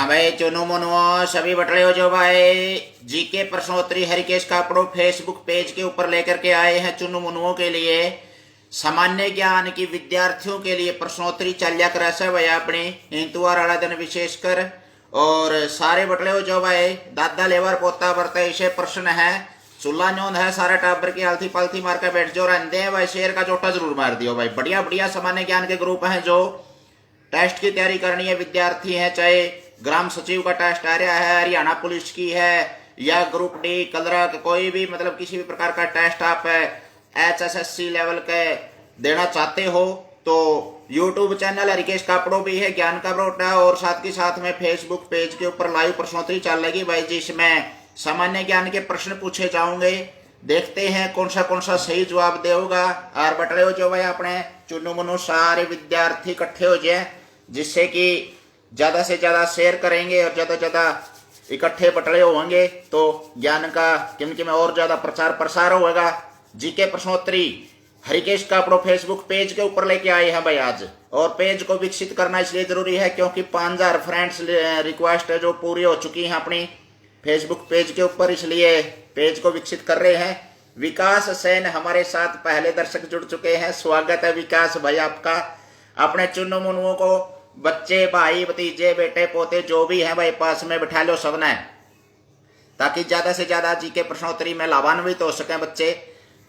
हाँ भाई, चुनो मुनो सभी बटले हो जो भाई। जीके प्रश्नोत्तरी हरिकेश कापड़ो फेसबुक पेज के ऊपर लेकर के आए हैं चुनो मुनुओं के लिए। सामान्य ज्ञान की विद्यार्थियों के लिए प्रश्नोत्तरी चल्या कर है भाई अपनी इंतवार वाला दिन विशेषकर। और सारे बटले हो जो भाई दादा लेवर पोता बरते इसे प्रश्न है। चूल्हा न्योंद है सारे टाबर की आलती पालती मार के बैठ जो रहते हैं भाई। शेर का चोटा जरूर मार दियो भाई। बढ़िया बढ़िया सामान्य ज्ञान के ग्रुप हैं जो टेस्ट की तैयारी करनी है विद्यार्थी है, चाहे ग्राम सचिव का टेस्ट आ रहा है, हरियाणा पुलिस की है, या ग्रुप डी कलरक कोई भी मतलब किसी भी प्रकार का टेस्ट आप HSSC लेवल के देना चाहते हो तो यूट्यूब चैनल हरिकेश कापड़ो भी है, ज्ञान का बरोटा, और साथ के साथ में फेसबुक पेज के ऊपर लाइव प्रश्नोत्तरी चलेगी भाई, जिसमें सामान्य ज्ञान के प्रश्न पूछे जाओगे। देखते हैं कौन सा सही जवाब देगा। और बटले हो जो भाई अपने चुनु मुनु सारे विद्यार्थी इकट्ठे हो जाए, जिससे कि ज्यादा से ज्यादा शेयर करेंगे और ज्यादा से ज्यादा इकट्ठे बटले होंगे तो ज्ञान का किम में और ज्यादा प्रचार प्रसार होगा। जीके प्रश्नोत्तरी हरिकेश कापड़ो फेसबुक पेज के ऊपर लेके आए हैं भाई आज। और पेज को विकसित करना इसलिए जरूरी है क्योंकि 5000 फ्रेंड्स रिक्वेस्ट है जो पूरी हो चुकी हैं अपनी फेसबुक पेज के ऊपर, इसलिए पेज को विकसित कर रहे हैं। विकास सेन हमारे साथ पहले दर्शक जुड़ चुके हैं, स्वागत है विकास भाई आपका। अपने चुन्नू मुनुओं को बच्चे भाई भतीजे बेटे पोते जो भी हैं भाई पास में बिठा लो सबने, ताकि ज्यादा से ज्यादा जी के प्रश्नोत्तरी में लाभान्वित हो सके बच्चे।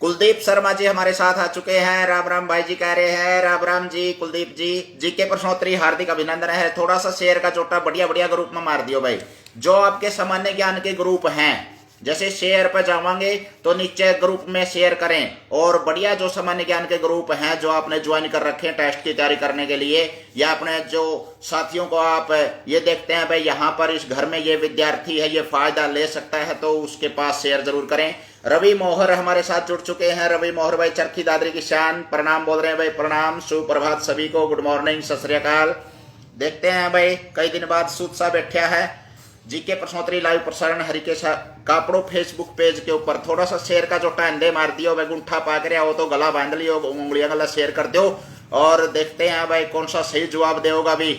कुलदीप शर्मा जी हमारे साथ आ चुके हैं, राम राम भाई जी कह रहे हैं, राम राम जी कुलदीप जी के प्रश्नोत्तरी हार्दिक अभिनंदन है। थोड़ा सा शेयर का चोटा बढ़िया बढ़िया ग्रुप में मार दियो भाई। जो आपके सामान्य ज्ञान के ग्रुप हैं जैसे शेयर पर जावांगे तो नीचे ग्रुप में शेयर करें, और बढ़िया जो सामान्य ज्ञान के ग्रुप हैं जो आपने ज्वाइन कर रखे हैं टेस्ट की तैयारी करने के लिए, या अपने जो साथियों को आप ये देखते हैं भाई यहाँ पर इस घर में ये विद्यार्थी है ये फायदा ले सकता है, तो उसके पास शेयर जरूर करें। रवि मोहर हमारे साथ जुड़ चुके हैं। रवि मोहर भाई चरखी दादरी की शान, प्रणाम बोल रहे हैं भाई, प्रणाम सुप्रभात सभी को, गुड मॉर्निंग सत श्री अकाल। देखते हैं भाई कई दिन बाद सूद सा बैठा है जीके प्रश्नोत्तरी लाइव प्रसारण हरिकेश कापड़ो फेसबुक पेज के ऊपर। थोड़ा सा शेयर का जो टांडे मार दियो भाई, गुंठा पाक रहा हो तो गला बांध लियो, उंगलियां गला शेयर कर दो, और देखते हैं भाई कौन सा सही जवाब देगा भी,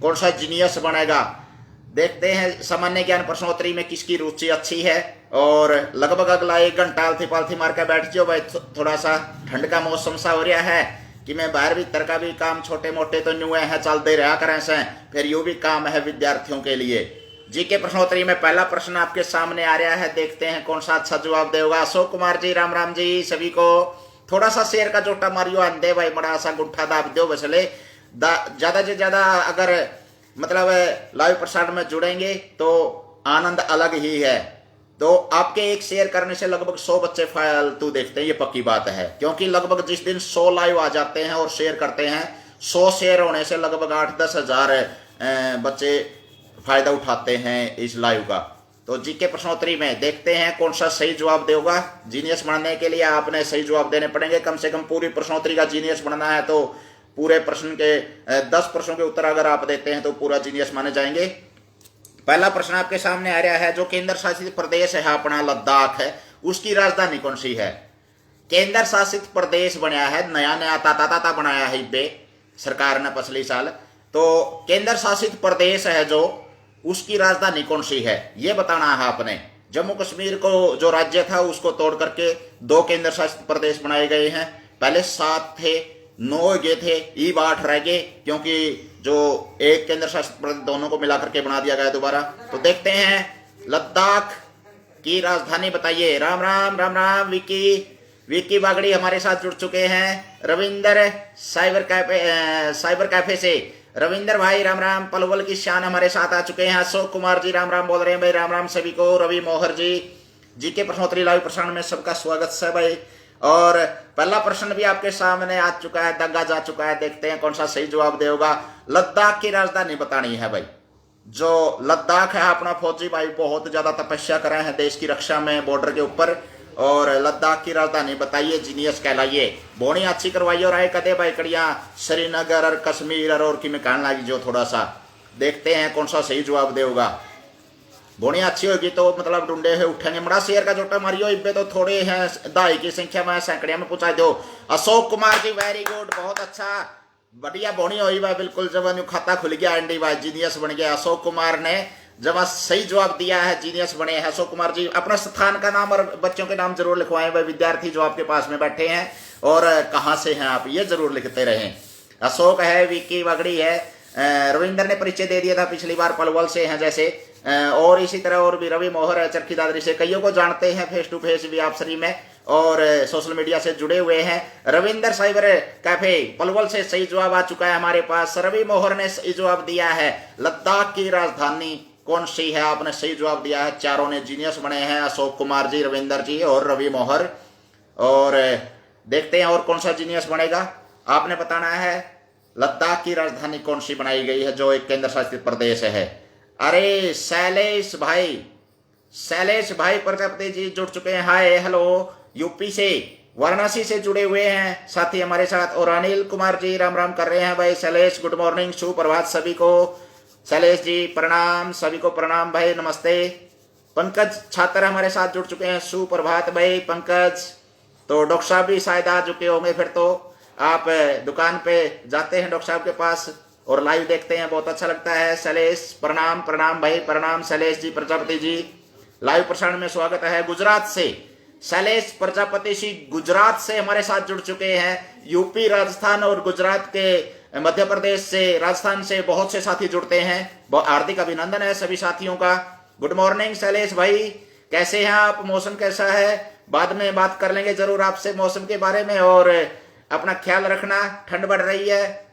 कौन सा जीनियस बनेगा। देखते हैं सामान्य ज्ञान प्रश्नोत्तरी में किसकी रुचि अच्छी है। और लगभग अगला 1 घंटा आलती पालती मार के बैठ जाओ भाई। थोड़ा सा ठंड का मौसम सा हो रहा है कि मैं बाहर भीतर का भी काम छोटे मोटे तो न्यूए हैं चलते रहा करें से, फिर यू भी काम है विद्यार्थियों के लिए। जीके प्रश्नोत्तरी में पहला प्रश्न आपके सामने आ रहा है, देखते हैं कौन सा अच्छा जवाब देगा। अशोक कुमार जी राम राम जी सभी को। थोड़ा सा शेयर का जोटा मारियो अंधे भाई, बड़ा सा गुंठा दाब दो बसले। ज्यादा से ज्यादा अगर मतलब लाइव प्रसारण में जुड़ेंगे तो आनंद अलग ही है। तो आपके एक शेयर करने से लगभग 100 बच्चे फालतू देखते हैं, ये पक्की बात है, क्योंकि लगभग जिस दिन 100 लाइव आ जाते हैं और शेयर करते हैं, 100 शेयर होने से लगभग 8-10 हजार बच्चे फायदा उठाते हैं इस लाइव का। तो जीके प्रश्नोत्तरी में देखते हैं कौन सा सही जवाब देगा। जीनियस बनने के लिए आपने सही जवाब देने पड़ेंगे, कम से कम पूरी प्रश्नोत्तरी का जीनियस बनना है तो पूरे प्रश्न के 10 प्रश्नों के उत्तर अगर आप देते हैं तो पूरा जीनियस माने जाएंगे। पहला प्रश्न आपके सामने आ रहा है, जो केंद्र शासित प्रदेश है अपना लद्दाख है, उसकी राजधानी कौन सी है। केंद्र शासित प्रदेश बनाया है, नया ताता बनाया है इब्बे सरकार ने पिछले साल। तो केंद्र शासित प्रदेश है जो, उसकी राजधानी कौन सी है ये बताना है आपने। जम्मू कश्मीर को जो राज्य था उसको तोड़ करके 2 केंद्र शासित प्रदेश बनाए गए हैं। पहले 7 थे, 9 गए थे, ईब 8 रह गए, क्योंकि जो एक केंद्र शासित प्रदेश दोनों को मिला करके बना दिया गया दोबारा। तो देखते हैं लद्दाख की राजधानी बताइए। राम राम राम राम विकी बागड़ी हमारे साथ जुड़ चुके हैं। रविंदर साइबर कैफे से रविंदर भाई राम राम। पलवल की शान हमारे साथ आ चुके हैं। अशोक कुमार जी राम राम बोल रहे हैं भाई, राम राम सभी को। रवि मोहर जी के प्रश्नोत्तरी लाइव प्रसारण में सबका स्वागत है भाई। और पहला प्रश्न भी आपके सामने आ चुका है, दंगा जा चुका है, देखते हैं कौन सा सही जवाब देगा। लद्दाख की राजधानी बतानी है भाई। जो लद्दाख है अपना फौजी भाई बहुत ज्यादा तपस्या कर रहे हैं देश की रक्षा में बॉर्डर के ऊपर, और लद्दाख की राजधानी बताइए, जीनियस कहलाइए। बोनी अच्छी करवाइए और आए कदे भाई कड़िया श्रीनगर और कश्मीर और कि में कहने लगी जो थोड़ा सा। देखते हैं कौन सा सही जवाब देगा। बोनी अच्छी होगी तो मतलब ढूंढे हुए उठेंगे। बड़ा शेयर का जोटा मारियो, इब्बे तो थोड़े हैं, 10 की संख्या में सैकड़िया में पहुंचा दो। अशोक कुमार जी वेरी गुड, बहुत अच्छा। बढ़िया बोनी हुई भाई, बिल्कुल जब खाता खुल गया एंडी भाई, जीनियस बन गया। अशोक कुमार ने जब सही जवाब दिया है, जीनियस बने हैं अशोक कुमार जी। अपना स्थान का नाम और बच्चों के नाम जरूर लिखवाएं भाई, विद्यार्थी जो आपके पास में बैठे हैं, और कहां से हैं आप ये जरूर लिखते रहें। अशोक है, विक्की वगड़ी है, रविंदर ने परिचय दे दिया था पिछली बार, पलवल से हैं जैसे, और इसी तरह और भी रवि मोहर है चरखी दादरी से, कईयों को जानते हैं फेस टू फेस भी आप सरी में, और सोशल मीडिया से जुड़े हुए हैं। रविंदर साइबर कैफे पलवल से सही जवाब आ चुका है हमारे पास। रवि मोहर ने सही जवाब दिया है, लद्दाख की राजधानी कौन सी है, आपने सही जवाब दिया है। चारों ने जीनियस बने हैं, अशोक कुमार जी, रविंदर जी और रवि मोहर। और देखते हैं और कौन सा जीनियस बनेगा। आपने बताना है लद्दाख की राजधानी कौन सी बनाई गई है, जो एक केंद्र शासित प्रदेश है। अरे शैलेश भाई प्रजापति जी जुड़ चुके हैं, हाय हेलो, यूपी से वाराणसी से जुड़े हुए हैं साथी हमारे साथ। और अनिल कुमार जी राम राम कर रहे हैं भाई। शैलेश गुड मॉर्निंग, सुप्रभात सभी को। शैलेश जी प्रणाम, सभी को प्रणाम भाई, नमस्ते। पंकज छात्र हमारे साथ जुड़ चुके हैं, सुप्रभात भाई पंकज। तो डॉक्टर साहब भी शायद आ चुके होंगे, फिर तो आप दुकान पे जाते हैं डॉक्टर साहब के पास और लाइव देखते हैं, बहुत अच्छा लगता है। शैलेश प्रणाम प्रणाम भाई, प्रणाम शैलेश जी प्रजापति जी, लाइव प्रसारण में स्वागत है। गुजरात से शैलेश प्रजापति जी गुजरात से हमारे साथ जुड़ चुके हैं। यूपी, राजस्थान और गुजरात के मध्य प्रदेश से, राजस्थान से बहुत से साथी जुड़ते हैं, हार्दिक अभिनंदन है सभी साथियों का। गुड मॉर्निंग शैलेश भाई, कैसे हैं आप, मौसम कैसा है, बाद में बात कर लेंगे जरूर आपसे मौसम के बारे में, और अपना ख्याल रखना, ठंड बढ़ रही है।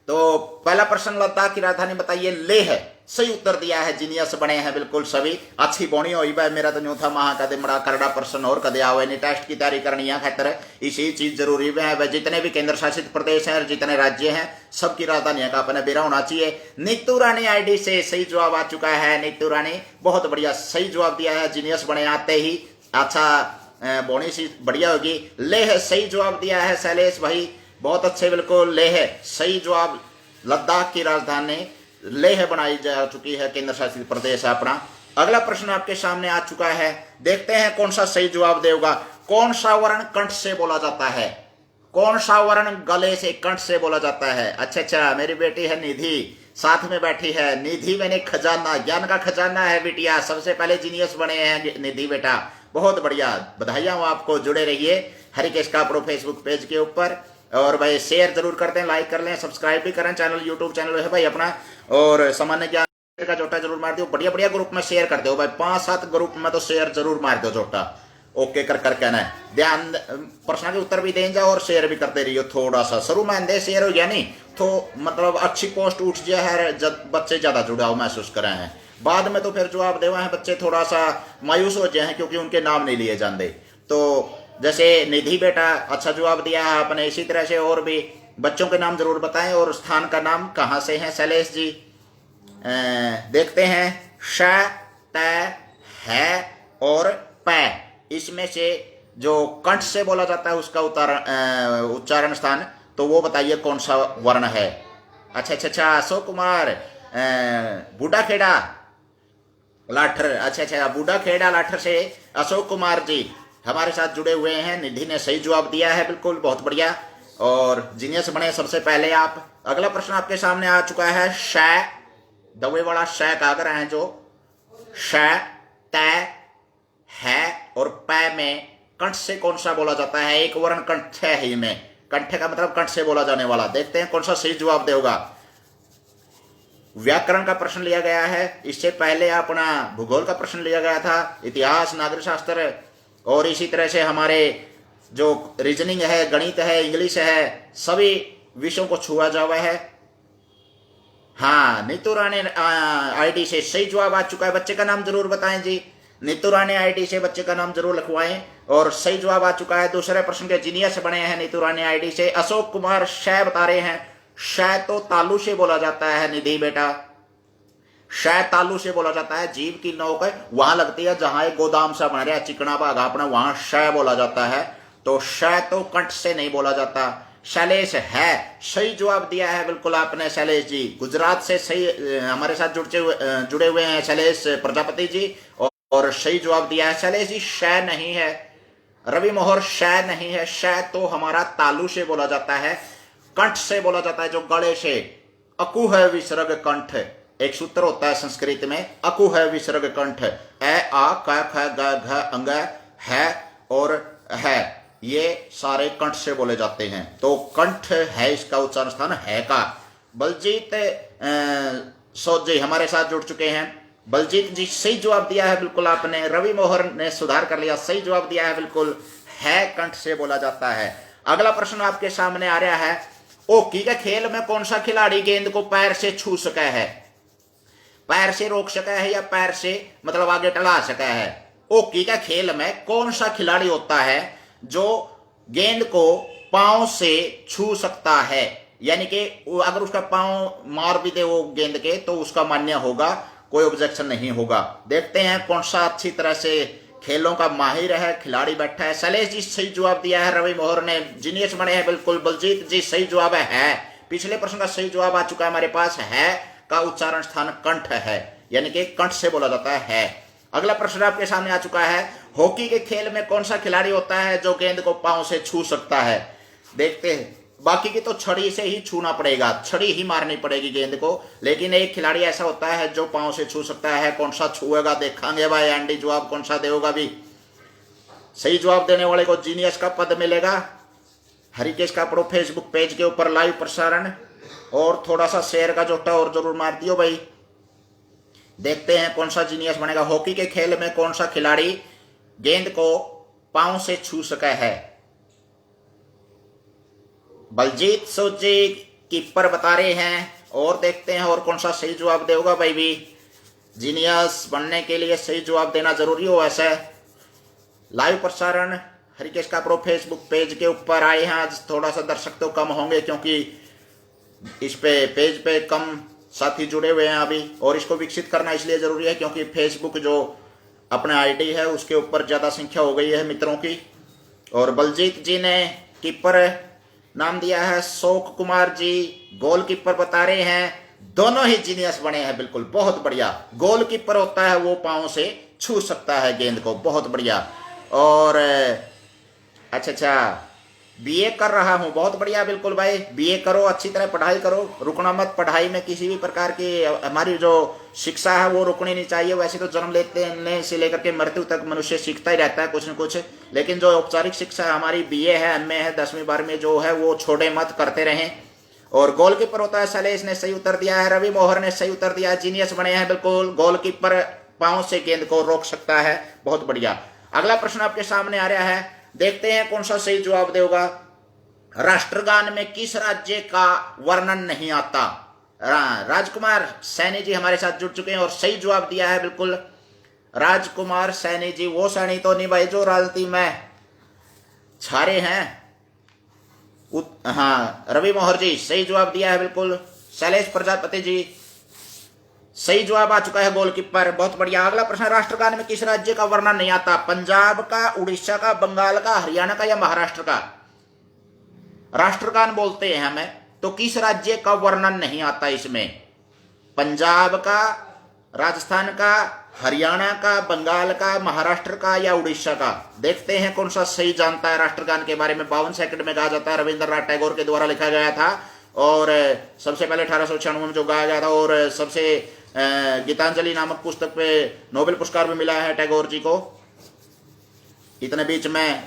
तो पहला प्रश्न लद्दाख की राजधानी बताइए, लेह है, सही उत्तर दिया है, जीनियस बने हैं बिल्कुल सभी। अच्छी बोनी हुई भाई, मेरा तो न्यू था महा कदे बड़ा करड़ा प्रश्न और कदे आवे नहीं, टेस्ट की तैयारी करनी है खातर इसी चीज जरूरी है। जितने भी केंद्र शासित प्रदेश हैं और जितने राज्य हैं, सबकी राजधानियों का अपना बेरा होना चाहिए। नीतू रानी आईडी से सही जवाब आ चुका है। नीतू रानी बहुत बढ़िया सही जवाब दिया है, जीनियस बने आते ही। अच्छा बोनी सी बढ़िया होगी। लेह सही जवाब दिया है शैलेश भाई, बहुत अच्छे, बिल्कुल लेह सही जवाब। लद्दाख की राजधानी लेह बनाई जा चुकी है, केंद्र शासित प्रदेश है अपना। अगला प्रश्न आपके सामने आ चुका है, देखते हैं कौन सा सही जवाब देगा। कौन सा वर्ण कंठ से बोला जाता है, कौन सा वर्ण गले से कंठ से बोला जाता है। अच्छा, मेरी बेटी है निधि साथ में बैठी है। निधि मैंने खजाना, ज्ञान का खजाना है बेटिया, सबसे पहले जीनियस बने हैं निधि बेटा, बहुत बढ़िया, बधाइयां हो आपको। जुड़े रहिए हरिकेश कापड़ो फेसबुक पेज के ऊपर, और भाई शेयर जरूर करते हैं, लाइक कर लें, सब्सक्राइब भी करें, चैनल यूट्यूब चैनल है भाई अपना। और सामान्य ज्ञान का जोटा जरूर मार दो, बढ़िया बढ़िया ग्रुप में शेयर कर दो भाई, 5-7 ग्रुप में तो शेयर जरूर मार दो जोटा, ओके कर कहना है। ध्यान प्रश्न के उत्तर भी दें जाओ और शेयर भी करते रहिए थोड़ा सा। शुरू में दे शेयर हो गया नहीं तो मतलब अच्छी पोस्ट उठ जाए है, बच्चे ज्यादा जुड़ाव महसूस कर रहे हैं। बाद में तो फिर जवाब देवा है बच्चे थोड़ा सा मायूस हो जाए हैं, क्योंकि उनके नाम नहीं लिए जाते। तो जैसे निधि बेटा अच्छा जवाब दिया है आपने, इसी तरह से और भी बच्चों के नाम जरूर बताएं और स्थान का नाम कहां से है शैलेश जी। देखते हैं, श, त, है और पै, इसमें से जो कंठ से बोला जाता है उसका उच्चारण स्थान, तो वो बताइए कौन सा वर्ण है। अच्छा, अशोक कुमार बूढ़ा खेड़ा लाठर, अच्छा, बूढ़ा खेड़ा लाठर से अशोक कुमार जी हमारे साथ जुड़े हुए हैं। निधि ने सही जवाब दिया है, बिल्कुल बहुत बढ़िया, और जीनियस बने सबसे पहले आप। अगला प्रश्न आपके सामने आ चुका है, श, दवे वाला श का अगर है जो, श, त, है और पै में कंठ से कौन सा बोला जाता है। एक वर्ण कंठ है ही में, कंठ का मतलब कंठ से बोला जाने वाला। देखते हैं कौन सा सही जवाब देगा। व्याकरण का प्रश्न लिया गया है, इससे पहले अपना भूगोल का प्रश्न लिया गया था, इतिहास, नागरिक शास्त्र, और इसी तरह से हमारे जो रीजनिंग है, गणित है, इंग्लिश है, सभी विषयों को छुआ जावा है। हाँ, नीतू रानी आईडी से सही जवाब आ चुका है। बच्चे का नाम जरूर बताएं जी, नीतू रानी आईडी से बच्चे का नाम जरूर लिखवाएं, और सही जवाब आ चुका है। दूसरे प्रश्न के जीनियस बने हैं नीतू रानी आईडी से। अशोक कुमार श बता रहे हैं, श तो तालु से बोला जाता है निधि बेटा, श तालु से बोला जाता है। जीव की नोक वहां लगती है जहां एक गोदाम सा बन रहा है, चिकना भाग अपना, वहां श बोला जाता है। तो श तो कंठ से नहीं बोला जाता। शैलेश है सही जवाब दिया है बिल्कुल आपने शैलेश जी, गुजरात से सही हमारे साथ जुड़े हुए हैं शैलेश प्रजापति जी, और सही जवाब दिया है शैलेश जी। श नहीं है, रवि मोहर श नहीं है, श तो हमारा तालु से बोला जाता है। कंठ से बोला जाता है, जो गले से। अकुह विसर्ग कंठ, एक सूत्र होता है संस्कृत में, अकुह विसर्ग कंठ। ए आ क ख ग घ अंग है और है, ये सारे कंठ से बोले जाते हैं। तो कंठ है इसका उच्चारण स्थान है का। बलजीत सोजी हमारे साथ जुड़ चुके हैं। बलजीत जी सही जवाब दिया है बिल्कुल आपने। रवि मोहर ने सुधार कर लिया, सही जवाब दिया है बिल्कुल, है कंठ से बोला जाता है। अगला प्रश्न आपके सामने आ रहा है, हॉकी के खेल में कौन सा खिलाड़ी गेंद को पैर से छू सका है? पैर से रोक सका है या पैर से मतलब आगे टला सका है? हॉकी के खेल में कौन सा खिलाड़ी होता है जो गेंद को पांव से छू सकता है? यानी कि अगर उसका पांव मार भी दे वो गेंद के तो उसका मान्य होगा, कोई ऑब्जेक्शन नहीं होगा। देखते हैं कौन सा अच्छी तरह से खेलों का माहिर है खिलाड़ी बैठा है। शैलेश जी सही जवाब दिया है, रवि मोहर ने जीनियस बने हैं बिल्कुल। बलजीत जी सही जवाब है। पिछले प्रश्न का सही जवाब आ चुका है हमारे पास, है का उच्चारण स्थान कंठ है, यानी कि कंठ से बोला जाता है। अगला प्रश्न आपके सामने आ चुका है, हॉकी के खेल में कौन सा खिलाड़ी होता है जो गेंद को पांव से छू सकता है? देखते हैं, बाकी की तो छड़ी से ही छूना पड़ेगा, छड़ी ही मारनी पड़ेगी गेंद को, लेकिन एक खिलाड़ी ऐसा होता है जो पांव से छू सकता है। कौन सा छुएगा देखेंगे भाई, एंडी जवाब कौन सा देगा भी। सही जवाब देने वाले को जीनियस का पद मिलेगा। हरिकेश कापड़ो फेसबुक पेज के ऊपर लाइव प्रसारण, और थोड़ा सा शेयर का जोटा और जरूर मार दियो भाई। देखते हैं कौन सा जीनियस बनेगा। हॉकी के खेल में कौन सा खिलाड़ी गेंद को पांव से छू सका है? बलजीत सोजी कीपर बता रहे हैं, और देखते हैं और कौन सा सही जवाब देगा भाई भी। जीनियस बनने के लिए सही जवाब देना जरूरी हो। ऐसा लाइव प्रसारण हरिकेश कापड़ो फेसबुक पेज के ऊपर आए हैं। आज थोड़ा सा दर्शक तो कम होंगे क्योंकि इस पे पेज पे कम साथी जुड़े हुए हैं अभी, और इसको विकसित करना इसलिए जरूरी है क्योंकि फेसबुक जो अपना आईडी है उसके ऊपर ज्यादा संख्या हो गई है मित्रों की। और बलजीत जी ने कीपर नाम दिया है, शोक कुमार जी गोलकीपर बता रहे हैं। दोनों ही जीनियस बने हैं बिल्कुल, बहुत बढ़िया। गोलकीपर होता है वो पांव से छू सकता है गेंद को, बहुत बढ़िया। और अच्छा बीए कर रहा हूं, बहुत बढ़िया बिल्कुल भाई, बीए करो, अच्छी तरह पढ़ाई करो, रुकना मत। पढ़ाई में किसी भी प्रकार की हमारी जो शिक्षा है वो रुकनी नहीं चाहिए। वैसे तो जन्म लेने से लेकर के मृत्यु तक मनुष्य सीखता ही रहता है कुछ न कुछ, लेकिन जो औपचारिक शिक्षा हमारी बीए है, एमए है, 10वीं 12वीं जो है वो छोड़े मत, करते रहें। और गोलकीपर होता है, शैलेश ने सही उत्तर दिया है, रवि मोहर ने सही उत्तर दिया है, जीनियस बने हैं बिल्कुल। गोलकीपर पांव से गेंद को रोक सकता है, बहुत बढ़िया। अगला प्रश्न आपके सामने आ रहा है, देखते हैं कौन सा सही जवाब देगा। राष्ट्रगान में किस राज्य का वर्णन नहीं आता? राजकुमार सैनी जी हमारे साथ जुड़ चुके हैं और सही जवाब दिया है बिल्कुल। राजकुमार सैनी जी, वो सैनी तो नहीं भाई जो राजनीति में छारे हैं। हाँ, रवि मोहर जी सही जवाब दिया है बिल्कुल। शैलेश प्रजापति जी सही जवाब आ चुका है, गोलकीपर, बहुत बढ़िया। अगला प्रश्न, राष्ट्रगान में किस राज्य का वर्णन नहीं आता? पंजाब का, उड़ीसा का, बंगाल का, हरियाणा का या महाराष्ट्र का? राष्ट्रगान बोलते हैं हमें, तो किस राज्य का वर्णन नहीं आता इसमें? पंजाब का, राजस्थान का, हरियाणा का, बंगाल का, महाराष्ट्र का या उड़ीसा का? देखते हैं कौन सा सही जानता है राष्ट्रगान के बारे में। 52 सेकंड में गाया जाता है, रविंद्रनाथ टैगोर के द्वारा लिखा गया था, और सबसे पहले 1896 में जो गाया गया था, और सबसे गीतांजलि नामक पुस्तक पे नोबेल पुरस्कार भी मिला है टैगोर जी को। इतने बीच में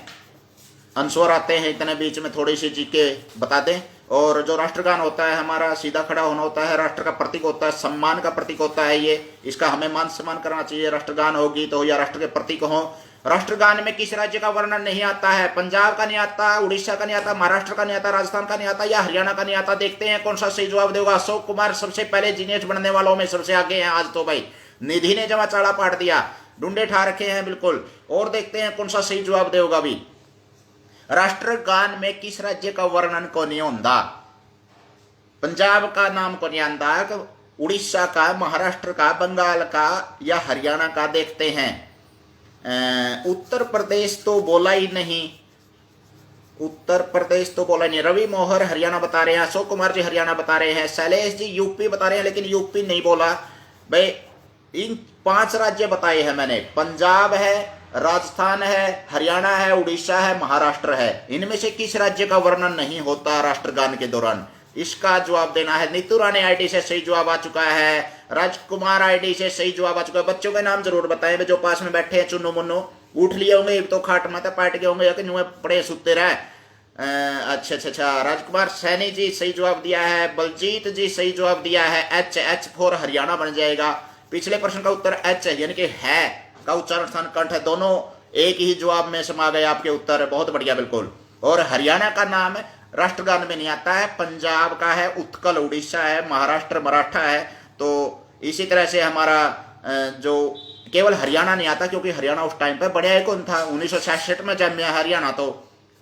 आंसर आते हैं, इतने बीच में थोड़ी सी जीके बता दें। और जो राष्ट्रगान होता है हमारा सीधा खड़ा होना होता है, राष्ट्र का प्रतीक होता है, सम्मान का प्रतीक होता है ये, इसका हमें मान सम्मान करना चाहिए। राष्ट्रगान हो, गीत हो या राष्ट्र के प्रतीक हो। राष्ट्रगान में किस राज्य का वर्णन नहीं आता है? पंजाब का नहीं आता, उड़ीसा का नहीं आता, महाराष्ट्र का नहीं आता, राजस्थान का नहीं आता या हरियाणा का नहीं आता? देखते हैं कौन सा सही जवाब देगा। अशोक कुमार सबसे पहले जीनियस बनने वालों में सबसे आगे हैं आज तो भाई। निधि ने जमा चाड़ा पाट दिया, डुंडे ठा रखे हैं बिल्कुल। और देखते हैं कौन सा सही जवाब देगा भी। राष्ट्रगान में किस राज्य का वर्णन को नहीं होता? पंजाब का नाम को नहीं आता, उड़ीसा का, महाराष्ट्र का, बंगाल का या हरियाणा का? देखते हैं। उत्तर प्रदेश तो बोला ही नहीं, उत्तर प्रदेश तो बोला नहीं। रवि मोहर हरियाणा बता रहे हैं, अशोक कुमार जी हरियाणा बता रहे हैं, शैलेश जी यूपी बता रहे हैं, लेकिन यूपी नहीं बोला भाई। इन 5 राज्य बताए हैं मैंने, पंजाब है, राजस्थान है, हरियाणा है, उड़ीसा है, महाराष्ट्र है। इनमें से किस राज्य का वर्णन नहीं होता राष्ट्रगान के दौरान? इसका जवाब देना है। नीतू रानी आईडी से सही जवाब आ चुका है। राजकुमार आईडी से सही जवाब आ चुका है। बच्चों के नाम जरूर बताएं जो पास में बैठे हैं। चुन्नू मुन्नू उठ लिए होंगे, एक तो खाट माता पाट गए होंगे, कि पड़े सुते रहे। अच्छा अच्छा अच्छा, राजकुमार सैनी जी सही जवाब दिया है। बलजीत जी सही जवाब दिया है। एच एच फॉर हरियाणा बन जाएगा। पिछले प्रश्न का उत्तर एच है, यानी कि है का उच्चारण स्थान कंठ है, दोनों एक ही जवाब में समा गए आपके उत्तर। बहुत बढ़िया, बिल्कुल। और हरियाणा का नाम राष्ट्रगान में नहीं आता है, पंजाब का है, उत्कल उड़ीसा है, महाराष्ट्र मराठा है। तो इसी तरह से हमारा जो केवल हरियाणा नहीं आता, क्योंकि हरियाणा उस टाइम पे बढ़िया कौन था, 1966 में जब हरियाणा तो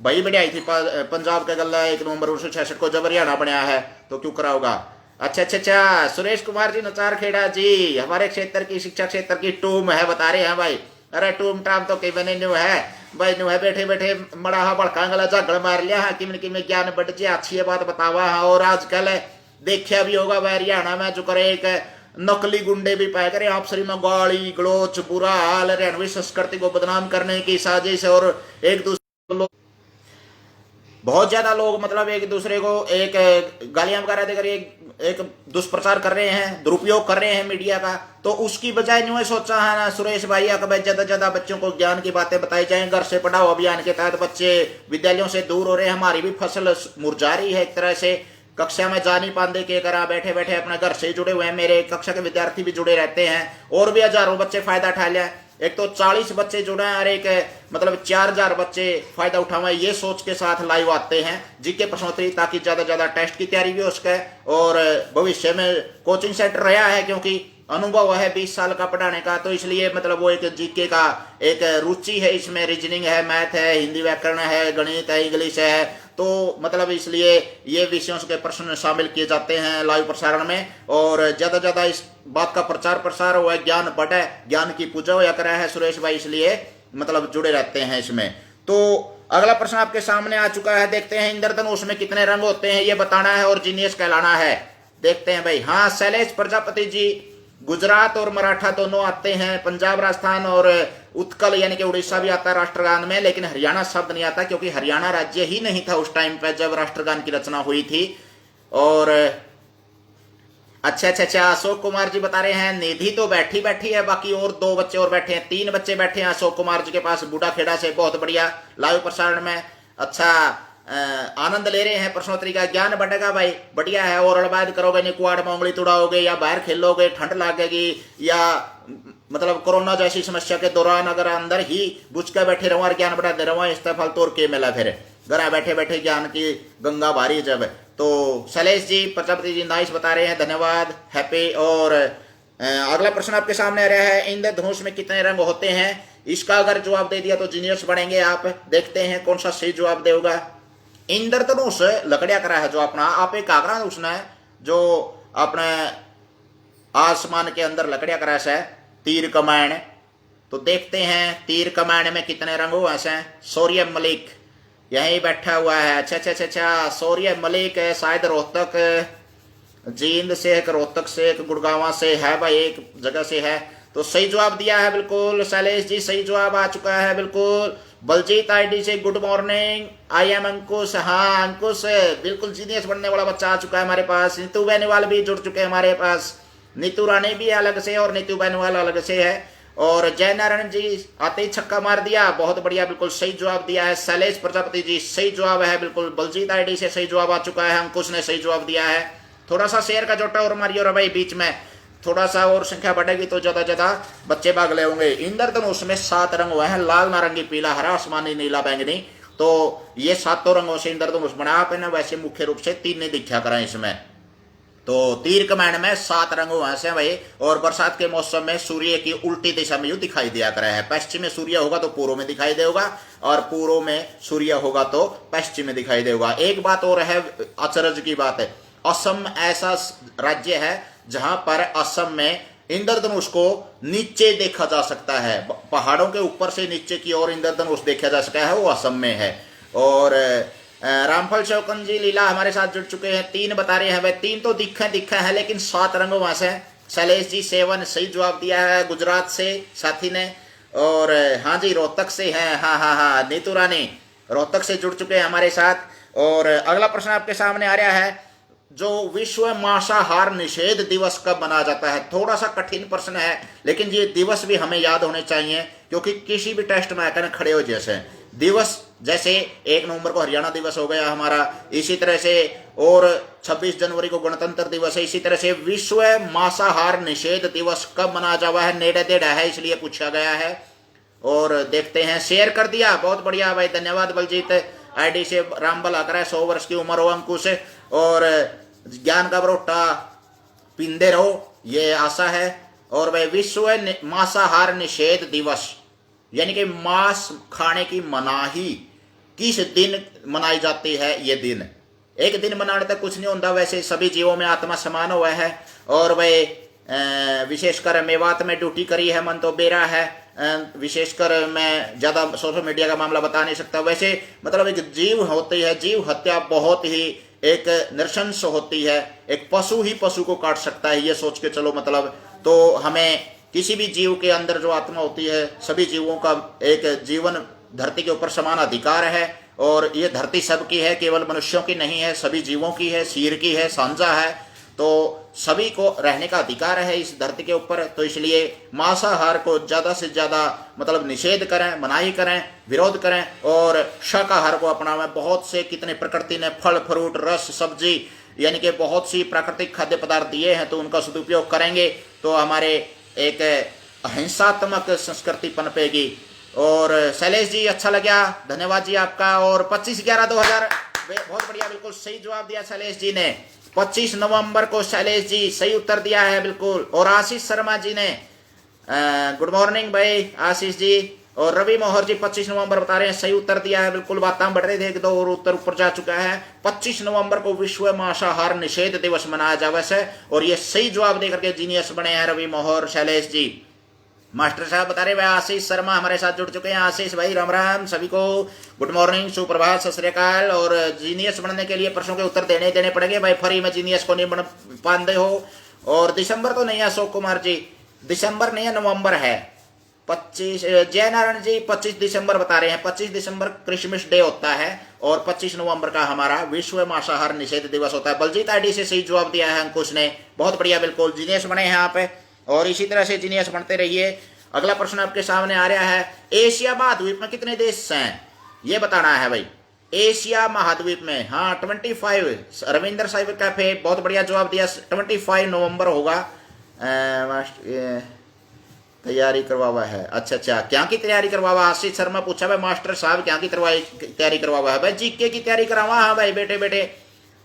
भाई बढ़िया आई थी। पंजाब का गला 1 नवंबर 1966 को जब हरियाणा बनाया है, तो क्यों करा होगा। अच्छा अच्छा अच्छा, सुरेश कुमार जी नचार खेड़ा जी हमारे क्षेत्र की शिक्षा क्षेत्र की टूम है, बता रहे हैं भाई। अरे टूम टाम तो कई बने न्यू है भाई, न्यू है बैठे बैठे बड़ा हा बड़का गला झगड़ मार लिया है, किम किम ज्ञान बढ़ जाए, अच्छी बात बतावा है। और आजकल देखा भी होगा भाई हरियाणा में जो करे एक नकली गुंडे भी पाए करे आपसरी में गाली गलोच बुरा हाल, हरियाणवी संस्कृति को बदनाम करने की साजिश, और एक दूसरे बहुत ज्यादा लोग मतलब एक दूसरे को एक गालियां वगैरह देकर एक दुष्प्रचार कर रहे हैं, दुरुपयोग कर रहे हैं मीडिया का। तो उसकी बजाय न्यू सोचा है ना सुरेश भाई कि ज्यादा ज्यादा बच्चों को ज्ञान की बातें बताई जाएं। घर से पढ़ाओ अभियान के तहत बच्चे विद्यालयों से दूर हो रहे हैं, हमारी भी फसल मुरझा रही है एक तरह से। कक्षा में जा नहीं पाते के करा, बैठे बैठे अपने घर से जुड़े हुए हैं। मेरे कक्षा के विद्यार्थी भी जुड़े रहते हैं, और भी हजारों बच्चे फायदा उठा लिया। एक तो 40 बच्चे जुड़े हैं और एक मतलब 4000 बच्चे फायदा उठावे, ये सोच के साथ लाइव आते हैं जीके प्रश्नोत्तरी, ताकि ज्यादा ज्यादा टेस्ट की तैयारी भी हो सके। और भविष्य में कोचिंग सेंटर रहा है, क्योंकि अनुभव है 20 साल का पढ़ाने का, तो इसलिए मतलब वो एक जीके का एक रुचि है इसमें। रीजनिंग है, मैथ है, हिंदी व्याकरण है, गणित है, इंग्लिश है, तो मतलब इसलिए ये विषयों के प्रश्न शामिल किए जाते हैं लाइव प्रसारण में। और ज्यादा ज्यादा इस बात का प्रचार प्रसार हुआ है, ज्ञान बढ़े, ज्ञान की पूजा होया करा है सुरेश भाई, इसलिए मतलब जुड़े रहते हैं इसमें। तो अगला प्रश्न आपके सामने आ चुका है, देखते हैं। इंद्रधनुष में कितने रंग होते हैं ये बताना है और जीनियस कहलाना है। देखते हैं भाई। हाँ, शैलेश प्रजापति जी गुजरात और मराठा दोनों आते हैं, पंजाब राजस्थान और उत्कल यानी कि उड़ीसा भी आता है राष्ट्रगान में, लेकिन हरियाणा शब्द नहीं आता, क्योंकि हरियाणा राज्य ही नहीं था उस टाइम पे जब राष्ट्रगान की रचना हुई थी। और अच्छा अच्छा अच्छा, अशोक कुमार जी बता रहे हैं निधि तो बैठी बैठी है, बाकी और 2 बच्चे और बैठे हैं, 3 बच्चे बैठे हैं अशोक कुमार जी के पास बूढ़ा खेड़ा से। बहुत बढ़िया, लाइव प्रसारण में अच्छा आनंद ले रहे हैं प्रश्नोत्तरी का। ज्ञान बढ़ेगा भाई, बढ़िया है। और अड़बाद करोगे नहीं, कुआड़ में उंगली तुड़ाओगे या बाहर खेलोगे, ठंड लगेगी, या मतलब कोरोना जैसी समस्या के दौरान अगर अंदर ही बुझ के बैठे रहो और ज्ञान बढ़ाते रहो, इस तरह तोड़ के मिला फिर घर बैठे बैठे ज्ञान की गंगा भारी जब। तो शैलेश जी प्रजापति जी नाइस बता रहे हैं, धन्यवाद, हैप्पी। और अगला प्रश्न आपके सामने आ रहा है, इंद्रधनुष में कितने रंग होते हैं? इसका अगर जवाब दे दिया तो जीनियस बनेंगे आप। देखते हैं कौन सा सही जवाब देगा। इंद्रधनुष लकड़िया करा है जो अपना आप एक आगरा उसने जो अपने आसमान के अंदर लकड़िया करा है, तीर कमान। तो देखते हैं तीर कमान में कितने रंग हुए हैं। सूर्य मलिक यहीं बैठा हुआ है। अच्छा अच्छा अच्छा अच्छा, सूर्य मलिक है, शायद रोहतक जींद से एक, रोहतक से एक, गुड़गांव से है भाई, एक जगह से है। तो सही जवाब दिया है बिल्कुल शैलेश जी, सही जवाब आ चुका है बिल्कुल। बलजीत आईडी से गुड मॉर्निंग, आई एम अंकुश। हाँ अंकुश बिल्कुल जीनियस बनने वाला बच्चा आ चुका है हमारे पास। नीतू बेनीवाल भी जुड़ चुके हैं हमारे पास। नीतू रानी भी अलग से और नीतू बेनीवाल अलग से है। और जय नारायण जी आते ही छक्का मार दिया, बहुत बढ़िया, बिल्कुल सही जवाब दिया है। शैलेश प्रजापति जी सही जवाब है बिल्कुल। बलजीत आईडी से सही जवाब आ चुका है, अंकुश ने सही जवाब दिया है। थोड़ा सा शेयर का जोटा और मारियो रे भाई, बीच में थोड़ा सा और संख्या बढ़ेगी तो ज्यादा ज्यादा बच्चे भाग ले होंगे। इंद्रधनुष में 7 रंग हुए हैं, लाल नारंगी पीला हरा आसमानी नीला बैंगनी। तो ये 7 रंगों से इंद्रधनुष बना। आप है ना वैसे मुख्य रूप से 3 ने दिखा करा इसमें। तो तीर कमान में 7 रंग हुए हैं भाई। और बरसात के मौसम में सूर्य की उल्टी दिशा में यू दिखाई दिया करा है। पश्चिम में सूर्य होगा तो पूर्व में दिखाई देगा, और पूर्व में सूर्य होगा तो पश्चिम में दिखाई देगा। एक बात और है, अचरज की बात है, असम ऐसा राज्य है जहां पर असम में इंद्रधनुष को नीचे देखा जा सकता है, पहाड़ों के ऊपर से नीचे की ओर इंद्रधनुष देखा जा सकता है, वो असम में है। और रामफल चौकन जी लीला हमारे साथ जुड़ चुके हैं, 3 बता रहे हैं। वह 3 तो दिखा है लेकिन 7 रंगों वहां से। शैलेश जी 7 सही जवाब दिया है गुजरात से साथी ने। और हाँ जी, रोहतक से हैं, हाँ हाँ हाँ, नीतू रानी रोहतक से जुड़ चुके हैं हमारे साथ। और अगला प्रश्न आपके सामने आ रहा है, जो विश्व मांसाहार निषेध दिवस कब मनाया जाता है? थोड़ा सा कठिन प्रश्न है, लेकिन ये दिवस भी हमें याद होने चाहिए, क्योंकि किसी भी टेस्ट में आकर खड़े हो जैसे दिवस, जैसे 1 नवंबर को हरियाणा दिवस हो गया हमारा, इसी तरह से और 26 जनवरी को गणतंत्र दिवस है, इसी तरह से विश्व मांसाहार निषेध दिवस कब मनाया जावा है? नेड़े देड़ा है, इसलिए पूछा गया है। और देखते हैं, शेयर कर दिया, बहुत बढ़िया भाई, धन्यवाद बलजीत। आईडी से राम भला करे, 100 वर्ष की उम्र हो अंकुश, और ज्ञान का बरोटा पींदे रहो, ये आशा है। और वह विश्व मांसाहार निषेध दिवस, यानी कि मांस खाने की मनाही किस दिन मनाई जाती है? ये दिन एक दिन मनाने तक कुछ नहीं होता, वैसे सभी जीवों में आत्मा समान हुआ है। और वह विशेषकर मेवात में ड्यूटी करी है, मन तो बेरा है, विशेषकर मैं ज़्यादा सोशल मीडिया का मामला बता नहीं सकता। वैसे मतलब एक जीव होती है, जीव हत्या बहुत ही एक नृशंस होती है, एक पशु ही पशु को काट सकता है, ये सोच के चलो। मतलब तो हमें किसी भी जीव के अंदर जो आत्मा होती है, सभी जीवों का एक जीवन धरती के ऊपर समान अधिकार है, और ये धरती सबकी है, केवल मनुष्यों की नहीं है, सभी जीवों की है, सीर की है, सांझा है, तो सभी को रहने का अधिकार है इस धरती के ऊपर। तो इसलिए मांसाहार को ज़्यादा से ज़्यादा मतलब निषेध करें, मनाही करें, विरोध करें, और शाकाहार को अपनावें। बहुत से कितने प्रकृति ने फल फ्रूट रस सब्जी यानी कि बहुत सी प्राकृतिक खाद्य पदार्थ दिए हैं, तो उनका सदुपयोग करेंगे तो हमारे एक अहिंसात्मक संस्कृति पनपेगी। और शैलेश जी अच्छा लगा, धन्यवाद जी आपका। और 25/11/2000 बहुत बढ़िया, बिल्कुल सही जवाब दिया शैलेश जी ने। 25 नवंबर को शैलेश जी सही उत्तर दिया है बिल्कुल। और आशीष शर्मा जी ने गुड मॉर्निंग भाई आशीष जी। और रवि मोहर जी 25 नवंबर बता रहे हैं, सही उत्तर दिया है बिल्कुल। बातें बढ़ रही थी, 1-2 और उत्तर ऊपर जा चुका है। 25 नवंबर को विश्व मांसाहार निषेध दिवस मनाया जावे से, और ये सही जवाब देकर के जीनियस बने हैं रवि मोहर शैलेश जी। मास्टर साहब बता रहे भाई आशीष शर्मा हमारे साथ जुड़ चुके हैं। आशीष भाई राम राम, सभी को गुड मॉर्निंग, सुप्रभात, सत श्री अकाल। और जीनियस बनने के लिए प्रश्नों के उत्तर देने पड़ेंगे भाई, फ्री में जीनियस को नहीं बन पाते हो। और दिसंबर तो नहीं है अशोक कुमार जी, दिसंबर नहीं है, नवंबर है 25। जय नारायण जी 25 दिसंबर बता रहे हैं। 25 दिसंबर क्रिसमस डे होता है, और 25 नवंबर का हमारा विश्व मांसाहार निषेध दिवस होता है। बलजीत आईडी से सही जवाब दिया है अंकुश ने, बहुत बढ़िया, बिल्कुल जीनियस बने हैं आप, और इसी तरह से जीनियस बनते रहिए। अगला प्रश्न आपके सामने आ रहा है, एशिया महाद्वीप में कितने देश हैं? ये बताना है भाई। एशिया महाद्वीप में, हाँ 25, रविंद्र साहिब कैफे बहुत बढ़िया जवाब दिया, 25 नवंबर होगा। तैयारी करवावा है, अच्छा, क्या की तैयारी करवावा? आशीष शर्मा पूछा भाई मास्टर साहब क्या की तैयारी करवावा है? भाई जीके की तैयारी करवा। हाँ भाई, बेटे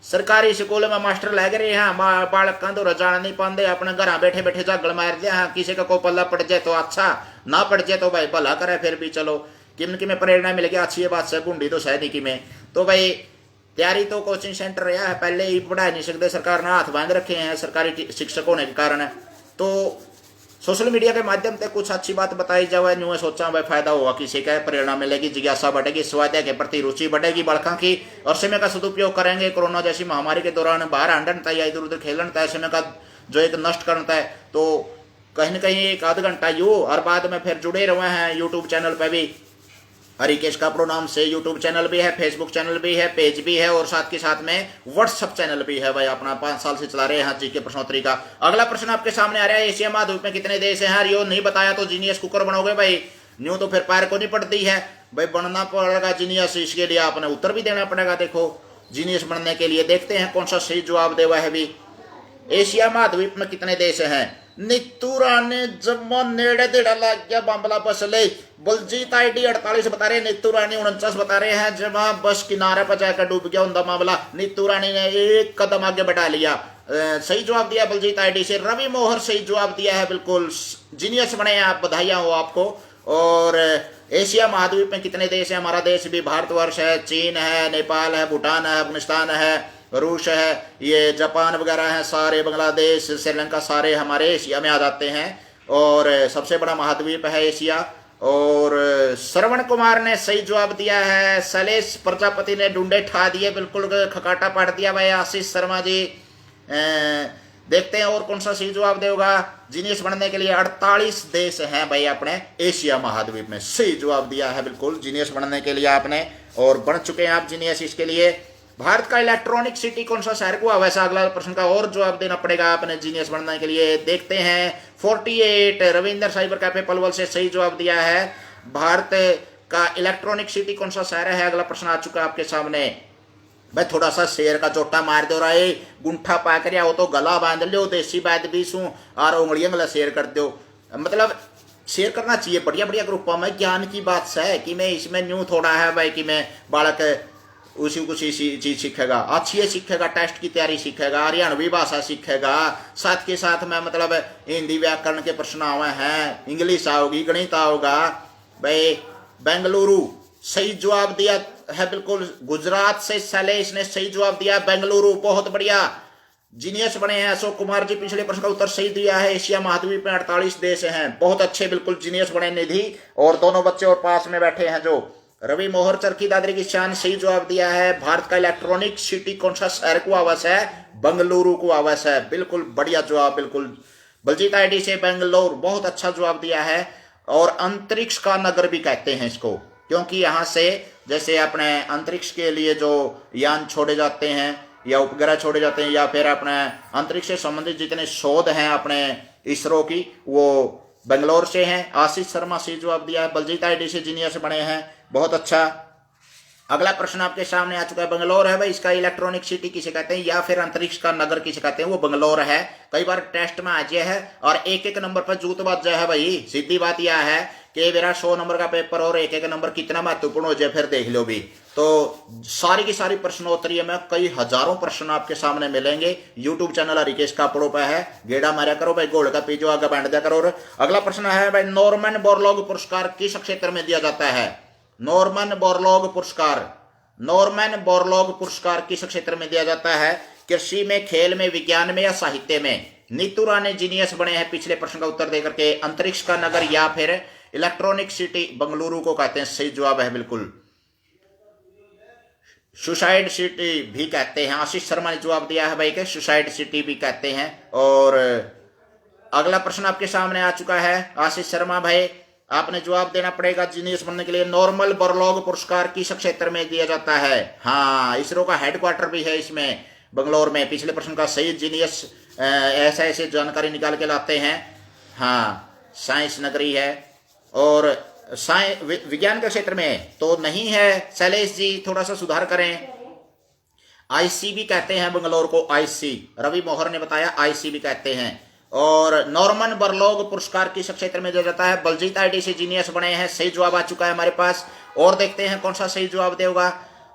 सरकारी स्कूल में मास्टर लग रहे हैं, बालक तो रजाना नहीं पाते, अपने घर बैठे बैठे जागल मार दिया। हाँ, किसी का को पल्ला पड़ जाए तो अच्छा, ना पड़ जाए तो भाई भला करे, फिर भी चलो कि में प्रेरणा मिल गया, अच्छी बात से बूंदी तो शायद की में। तो भाई तैयारी तो कोचिंग सेंटर रहा है, पहले ही पढ़ा नहीं सकते, सरकार ने हाथ बांध रखे हैं सरकारी शिक्षक होने के कारण। तो सोशल मीडिया के माध्यम से कुछ अच्छी बात बताई जाए, न्यू सोचा भाई फायदा होगा, किसी का प्रेरणा मिलेगी, जिज्ञासा बढ़ेगी, स्वाध्याय के प्रति रुचि बढ़ेगी बालकों की, और समय का सदुपयोग करेंगे। कोरोना जैसी महामारी के दौरान बाहर हंडनता या इधर उधर खेलता है, समय का जो एक नष्ट करता है, तो कहीं ना कहीं 1-आध घंटा यू, और बाद में फिर जुड़े रहे हैं यूट्यूब चैनल पर भी, हरिकेश कापड़ो नाम से यूट्यूब चैनल भी है, फेसबुक चैनल भी है, पेज भी है, और साथ के साथ में व्हाट्सएप चैनल भी है भाई, अपना 5 साल से चला रहे हैं जी के प्रश्नोत्तरी का। अगला प्रश्न आपके सामने आ रहा है, एशिया महाद्वीप में कितने देश हैं? यार यो नहीं बताया तो जीनियस कुकर बनोगे भाई, न्यू तो फिर पैर को नहीं पड़ती है भाई, बनना पड़ेगा जीनियस, इसके लिए आपने उत्तर भी देना पड़ेगा। देखो जीनियस बनने के लिए देखते हैं कौन सा सही जवाब देवा है भी। एशिया महाद्वीप में कितने देश हैं? नितूरा ने जब नेड़े देड़ा लग गया बांबला बस ले। बलजीत आईडी 48 बता रहे, नीतू रानी 49 बता रहे हैं। जब बस किनारे पर जाकर डूब गया उनका मामला, नीतू रानी ने एक कदम आगे बढ़ा लिया। सही जवाब दिया बलजीत आईडी से। रवि मोहर सही जवाब दिया है, बिल्कुल जीनियस बने आप, बधाइयां हो आपको। और एशिया महाद्वीप में कितने देश हैं? हमारा देश भी भारतवर्ष है, चीन है, नेपाल है, भूटान है, अफगानिस्तान है, रूस है, ये जापान वगैरह हैं, सारे बांग्लादेश, श्रीलंका, सारे हमारे एशिया में आ जाते हैं। और सबसे बड़ा महाद्वीप है एशिया। और श्रवण कुमार ने सही जवाब दिया है। शैलेश प्रजापति ने ढूंढे ठा दिए, बिल्कुल खकाटा पढ़ दिया भाई आशीष शर्मा जी। देखते हैं और कौन सा सही जवाब देगा। जीनियस बनने के लिए 48 देश हैं भाई अपने एशिया महाद्वीप में। सही जवाब दिया है बिल्कुल जीनियस बनने के लिए आपने, और बन चुके हैं आप जीनियस। इसके लिए भारत का इलेक्ट्रॉनिक सिटी कौन सा शहर को हुआ, वैसा अगला प्रश्न का और जवाब देना पड़ेगा आपने जीनियस बनने के लिए। देखते हैं 48 रविंद्र साइबर कैफे पलवल से सही जवाब दिया है। भारत का इलेक्ट्रॉनिक सिटी कौन सा शहर है, अगला प्रश्न आ चुका है आपके सामने। भाई थोड़ा सा शेर का चोटा मार दो रहा है, गुंठा पा कर आओ तो गला बांध लो, देसी बात भी सू और उंगलियां गला शेर कर दो। मतलब शेयर करना चाहिए बढ़िया बढ़िया ग्रुपों में, ज्ञान की बात है कि मैं इसमें न्यू थोड़ा है भाई कि मैं बालक उसी कुछ चीज सीखेगा, अच्छी सीखेगा, टेस्ट की तैयारी सीखेगा, हरियाणवी भाषा सीखेगा, साथ के साथ में मतलब हिंदी व्याकरण के प्रश्न आवे हैं, इंग्लिश आओगी, गणित आओगा। भाई बेंगलुरु सही जवाब दिया है बिल्कुल। गुजरात से शैलेश ने सही जवाब दिया बेंगलुरु, बहुत बढ़िया जीनियस बने हैं। अशोक कुमार जी पिछले प्रश्न का उत्तर सही दिया है। एशिया महाद्वीप में 48 देश हैं, बहुत अच्छे बिल्कुल जीनियस बने निधि। और दोनों बच्चे और पास में बैठे हैं जो रवि मोहर चरखी दादरी की शान सही जवाब दिया है। भारत का इलेक्ट्रॉनिक सिटी कौन सा शहर को आवास है, बेंगलुरु को आवास है, बिल्कुल बढ़िया जवाब बिल्कुल। बलजीत आईडी से बेंगलोर, बहुत अच्छा जवाब दिया है। और अंतरिक्ष का नगर भी कहते हैं इसको, क्योंकि यहाँ से जैसे अपने अंतरिक्ष के लिए जो यान छोड़े जाते हैं या उपग्रह छोड़े जाते हैं या फिर अपने अंतरिक्ष से संबंधित जितने शोध हैं अपने इसरो की, वो बेंगलोर से हैं। आशीष शर्मा सही जवाब दिया है। बलजीत आईडी से जीनियस बने हैं, बहुत अच्छा। अगला प्रश्न आपके सामने आ चुका है, बेंगलोर है भाई, इसका इलेक्ट्रॉनिक सिटी किसे कहते हैं या फिर अंतरिक्ष का नगर किसे कहते हैं, वो बेंगलोर है। कई बार टेस्ट में आ जाए है और एक एक नंबर पर जूत बात जाए है भाई। सीधी बात यह है कि मेरा 100 नंबर का पेपर और एक एक नंबर कितना महत्वपूर्ण हो जाए फिर देख लो भी। तो सारी की सारी प्रश्नोत्तरी में कई हजारों प्रश्न आपके सामने मिलेंगे। यूट्यूब चैनल हरिकेश कापड़ों पर है, गेड़ा मारा करो भाई, घोड़ का पीछो आगे बैठ दिया करो। अगला प्रश्न है भाई, नॉर्मन बोरलॉग पुरस्कार किस क्षेत्र में दिया जाता है। नॉर्मन बोरलॉग पुरस्कार, नॉर्मन बोरलॉग पुरस्कार किस क्षेत्र में दिया जाता है, कृषि में, खेल में, विज्ञान में या साहित्य में। नीतू राणे जीनियस बने हैं पिछले प्रश्न का उत्तर देकर के। अंतरिक्ष का नगर या फिर इलेक्ट्रॉनिक सिटी बेंगलुरु को कहते हैं, सही जवाब है बिल्कुल। सुसाइड सिटी भी कहते हैं, आशीष शर्मा ने जवाब दिया है भाई के सुसाइड सिटी भी कहते हैं। और अगला प्रश्न आपके सामने आ चुका है आशीष शर्मा भाई, आपने जवाब देना पड़ेगा जीनियस बनने के लिए। नॉर्मन बोरलॉग पुरस्कार किस क्षेत्र में दिया जाता है। हाँ, इसरो का हेडक्वार्टर भी है इसमें बंगलौर में। पिछले प्रश्न का सही जीनियस ऐसे ऐसे जानकारी निकाल के लाते हैं। हाँ, साइंस नगरी है। और विज्ञान के क्षेत्र में तो नहीं है, शैलेश जी थोड़ा सा सुधार करें। आईसी भी कहते हैं बंगलौर को, आईसी, रवि मोहर ने बताया आईसी भी कहते हैं। और नॉर्मन बोरलॉग पुरस्कार किस क्षेत्र में दिया जाता है, बलजीत आईडी से जीनियस बने हैं, सही जवाब आ चुका है हमारे पास। और देखते हैं कौन सा सही जवाब देगा।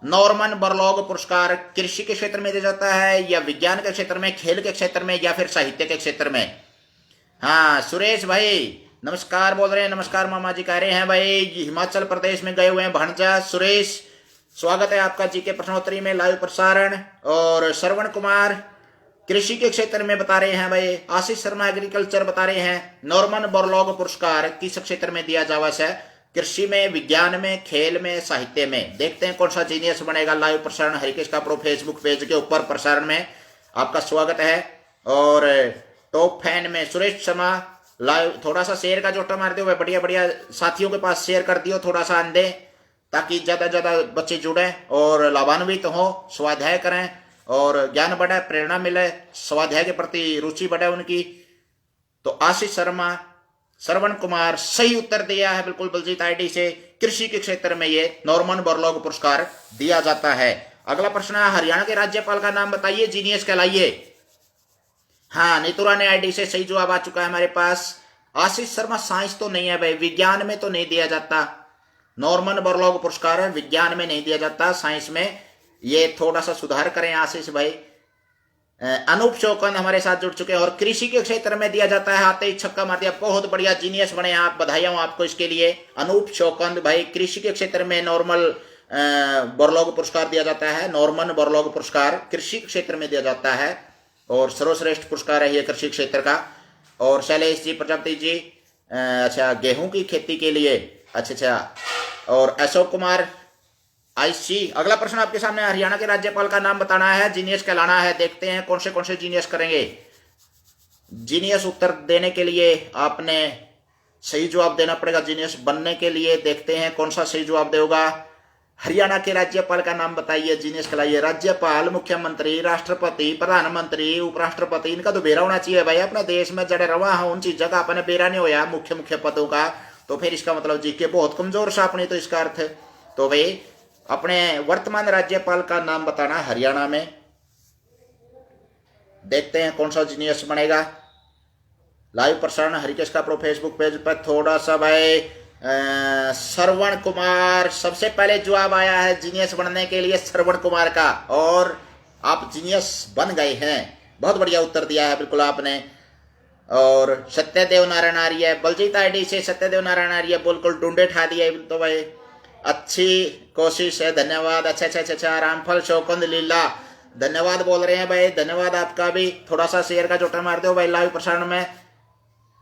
नॉर्मन बोरलॉग पुरस्कार कृषि के क्षेत्र में दिया जाता है या विज्ञान के क्षेत्र में, खेल के क्षेत्र में या फिर साहित्य के क्षेत्र में। हाँ, सुरेश भाई नमस्कार बोल रहे हैं, नमस्कार मामा जी कह रहे हैं भाई, हिमाचल प्रदेश में गए हुए हैं भांजा। सुरेश स्वागत है आपका जी के प्रश्नोत्तरी में लाइव प्रसारण। और श्रवण कुमार कृषि के क्षेत्र में बता रहे हैं भाई। आशीष शर्मा एग्रीकल्चर बता रहे हैं। नॉर्मन बोरलॉग पुरस्कार किस क्षेत्र में दिया जावा है, कृषि में, विज्ञान में, खेल में, साहित्य में। देखते हैं कौन सा जीनियस बनेगा। लाइव प्रसारण हरिकेश का प्रो फेसबुक पेज के ऊपर प्रसारण में आपका स्वागत है। और टॉप फैन में सुरेश शर्मा लाइव, थोड़ा सा शेयर का जोटा मार दो भाई, बढ़िया बढ़िया साथियों के पास शेयर कर दियो थोड़ा सा अंदे, ताकि ज्यादा ज्यादा बच्चे जुड़े और लाभान्वित हो, स्वाध्याय करें और ज्ञान बढ़े, प्रेरणा मिले, स्वाध्याय के प्रति रुचि बढ़े उनकी। तो आशीष शर्मा, श्रवण कुमार सही उत्तर दिया है बिल्कुल बलजीत आईडी से। कृषि के क्षेत्र में ये नॉर्मन बोरलॉग पुरस्कार दिया जाता है। अगला प्रश्न है, हरियाणा के राज्यपाल का नाम बताइए, जीनियस कहलाइए। हाँ, नीतू राणे आईडी से सही जवाब आ चुका है हमारे पास। आशीष शर्मा साइंस तो नहीं है भाई, विज्ञान में तो नहीं दिया जाता। नॉर्मन बोरलॉग पुरस्कार है, विज्ञान में नहीं दिया जाता, साइंस में। ये थोड़ा सा सुधार करें आशीष भाई। अनूप चौकन हमारे साथ जुड़ चुके हैं। और कृषि के क्षेत्र में दिया जाता है, आते ही छक्का मार दिया, बहुत बढ़िया, जीनियस बने आप, बधाई हूं आपको इसके लिए। अनूप चौकन भाई, कृषि के क्षेत्र में नॉर्मल बोरलॉग पुरस्कार दिया जाता है। नॉर्मन बोरलॉग पुरस्कार कृषि के क्षेत्र में दिया जाता है और सर्वश्रेष्ठ पुरस्कार है ये कृषि क्षेत्र का। और शैलेश जी, प्रजापति जी, अच्छा, गेहूं की खेती के लिए, अच्छा। और अशोक कुमार आईसी। अगला प्रश्न आपके सामने, हरियाणा के राज्यपाल का नाम बताना है, जीनियस कहलाना है। देखते हैं कौन से जीनियस करेंगे। जीनियस उत्तर देने के लिए आपने सही जवाब देना पड़ेगा। जीनियस बनने के लिए देखते हैं कौन सा सही जवाब देगा। हरियाणा के राज्यपाल का नाम बताइए, जीनियस कहलाइए। राज्यपाल, मुख्यमंत्री, राष्ट्रपति, प्रधानमंत्री, उपराष्ट्रपति, इनका तो बेरा होना चाहिए भाई। अपने देश में जड़े रवा है उन चीजों का अपने बेरा नहीं होया मुख्य मुख्य पदों का, तो फिर इसका मतलब जीके बहुत कमजोर सा अपनी, तो इसका अर्थ तो भाई अपने वर्तमान राज्यपाल का नाम बताना हरियाणा में। देखते हैं कौन सा जीनियस बनेगा। लाइव प्रसारण हरिकेश का फेसबुक पेज पर थोड़ा सा भाई श्रवण कुमार सबसे पहले जवाब आया है जीनियस बनने के लिए श्रवण कुमार का, और आप जीनियस बन गए हैं। बहुत बढ़िया उत्तर दिया है बिल्कुल आपने। और सत्यदेव नारायण आर्य, बलजीत आईडी से सत्यदेव नारायण आर्य बिल्कुल ढूंढे ठा दिया तो भाई अच्छी कोशिश है, धन्यवाद। अच्छा अच्छा अच्छा अच्छा, रामफल शौकंद लीला धन्यवाद बोल रहे हैं भाई, धन्यवाद आपका भी। थोड़ा सा शेयर का जोटा मार दो भाई लाइव प्रसारण में।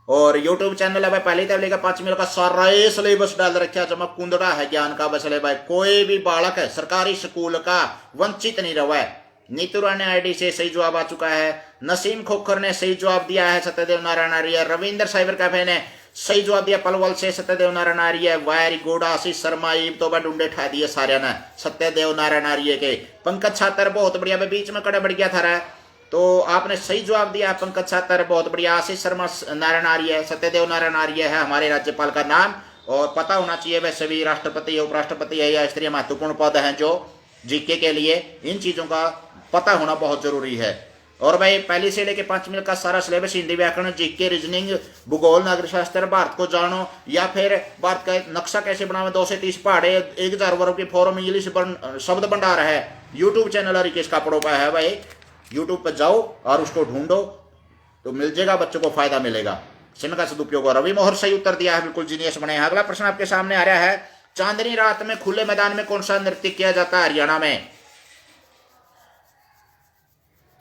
और यूट्यूब चैनल है भाई पहली तबली का 5 मिनट का सारा सिलेबस डाल रखा, चमक कुंदड़ा है ज्ञान का बसले भाई। कोई भी बालक है सरकारी स्कूल का वंचित नहीं रहा है। नीतू रानी आईडी से सही जवाब आ चुका है। नसीम खोखर ने सही जवाब दिया है सत्यदेव नारायण आर्य। रविंद्र साइबर कैफे ने सही जवाब दिया पलवल से सत्यदेव नारायण आर्य। Very good. आशीष शर्मा ईब तो ढूंढे ठा दिए सारे ने सत्यदेव नारायण आर्य के। पंकज छात्र बहुत बढ़िया, बीच में कड़े बढ़ गया था तो आपने सही जवाब दिया पंकज छात्र, बहुत बढ़िया। आशीष शर्मा नारायण आर्य, सत्यदेव नारायण आर्य है हमारे राज्यपाल का नाम। और पता होना चाहिए वैसे भी राष्ट्रपति उपराष्ट्रपति है या इस तरह महत्वपूर्ण पद हैं जो जीके के लिए, इन चीजों का पता होना बहुत जरूरी है। और भाई पहली से लेके 5 मिनट का सारा सिलेबस हिंदी व्याकरण, जीके, रीजनिंग, भूगोल, नागरिक शास्त्र, भारत को जानो, या फिर भारत का नक्शा कैसे बनावे, 2 से 30 पहाड़े, 1000 वर्ग के फॉरम, इंग्लिश शब्द भंडार है। यूट्यूब चैनल हरिकेश कापड़ों पर है भाई, यूट्यूब पर जाओ और उसको ढूंढो तो मिल जाएगा, बच्चों को फायदा मिलेगा। समय का सदुपयोग हो। रवि मोहर सही उत्तर दिया है, बिल्कुल जीनियस बने हैं। अगला प्रश्न आपके सामने आ रहा है, चांदनी रात में खुले मैदान में कौन सा नृत्य किया जाता है हरियाणा में?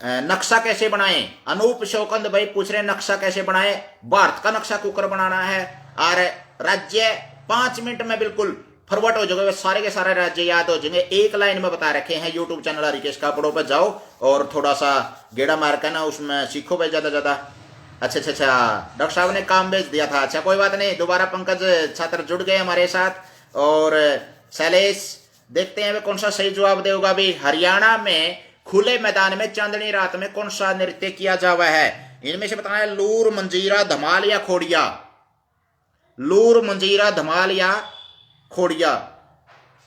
नक्शा कैसे बनाएं? अनूप शौकंद भाई पूछ रहे हैं नक्शा कैसे बनाएं। भारत का नक्शा कुकर बनाना है और राज्य 5 मिनट में बिल्कुल फॉरवर्ड हो जाएगा, सारे के सारे राज्य याद हो जाएंगे। एक लाइन में बता रखे हैं। यूट्यूब चैनल हरिकेश कापड़ों पर जाओ और थोड़ा सा गेड़ा मार कर ना उसमें सीखो भाई ज्यादा ज्यादा। अच्छा अच्छा अच्छा, डॉक्टर साहब ने काम भेज दिया था। अच्छा कोई बात नहीं, दोबारा पंकज छात्र जुड़ गए हमारे साथ। और शैलेश देखते हैं कौन सा सही जवाब देगा भी। हरियाणा में खुले मैदान में चांदनी रात में कौन सा नृत्य किया जावा है? इनमें से बताना है लूर, मंजीरा, धमाल या खोड़िया। लूर, मंजीरा, धमाल या खोड़िया।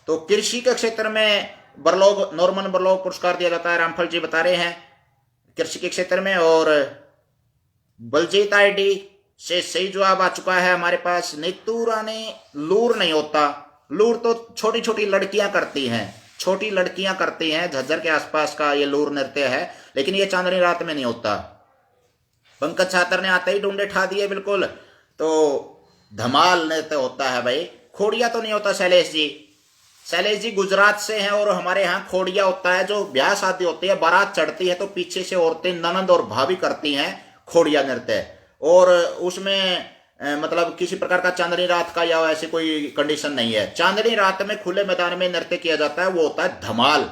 तो कृषि के क्षेत्र में बरलोग, नॉर्मन बरलोग पुरस्कार दिया जाता है, रामफल जी बता रहे हैं कृषि के क्षेत्र में। और बलजीत आईडी से सही जवाब आ चुका है हमारे पास। नीतू रानी, लूर नहीं होता, लूर तो छोटी छोटी लड़कियां करती हैं, छोटी लड़कियां करती हैं, झज्जर के आसपास का ये लूर नृत्य है, लेकिन ये चांदनी रात में नहीं होता। पंकज छात्र ने आते ही ढूंढे ठा दिए बिल्कुल। तो धमाल नृत्य होता है भाई, खोड़िया तो नहीं होता। शैलेश जी, शैलेश जी गुजरात से हैं और हमारे यहाँ खोड़िया होता है। जो ब्याह शादी होती है, बारात चढ़ती है तो पीछे से औरतें ननंद और भाभी करती हैं खोड़िया नृत्य। और उसमें मतलब किसी प्रकार का चांदनी रात का या ऐसी कोई कंडीशन नहीं है। चांदनी रात में खुले मैदान में नृत्य किया जाता है, वो होता है धमाल।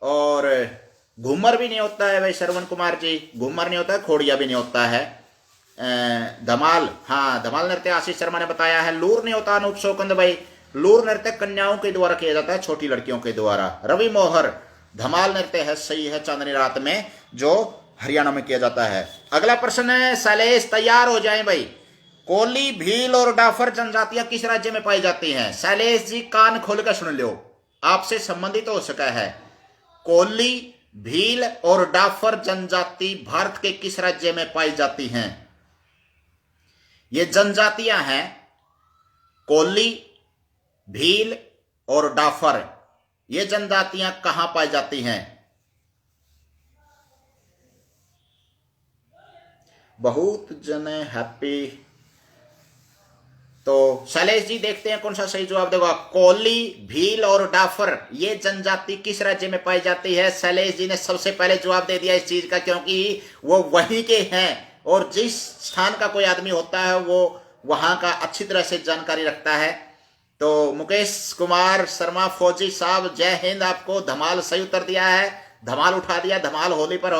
और घूमर भी नहीं होता है भाई श्रवण कुमार जी, घूमर नहीं होता है, खोड़िया भी नहीं होता है। धमाल, हाँ धमाल नृत्य आशीष शर्मा ने बताया है। लूर नहीं होता अनूप शौकंद भाई, लूर नृत्य कन्याओं के द्वारा किया जाता है, छोटी लड़कियों के द्वारा। रवि मोहर, धमाल नृत्य है, सही है चांदनी रात में जो हरियाणा में किया जाता है। अगला प्रश्न है, शैलेश तैयार हो जाए भाई। कोली, भील और डाफर जनजातियां किस राज्य में पाई जाती हैं? शैलेश जी कान खोल कर सुन लो, आपसे संबंधित हो सका है। कोली, भील और डाफर जनजाति भारत के किस राज्य में पाई जाती हैं? ये जनजातियां हैं कोली, भील और डाफर, ये जनजातियां कहां पाई जाती हैं? बहुत जने हैप्पी। तो शैलेश जी देखते हैं कौन सा सही जवाब देगा। कोली, भील और डाफर ये जनजाति किस राज्य में पाई जाती है? शैलेश जी ने सबसे पहले जवाब दे दिया इस चीज का, क्योंकि वो वहीं के हैं और जिस स्थान का कोई आदमी होता है वो वहां का अच्छी तरह से जानकारी रखता है। तो मुकेश कुमार शर्मा फौजी साहब जय हिंद, आपको धमाल सही उत्तर दिया है, धमाल उठा दिया। धमाल होली पर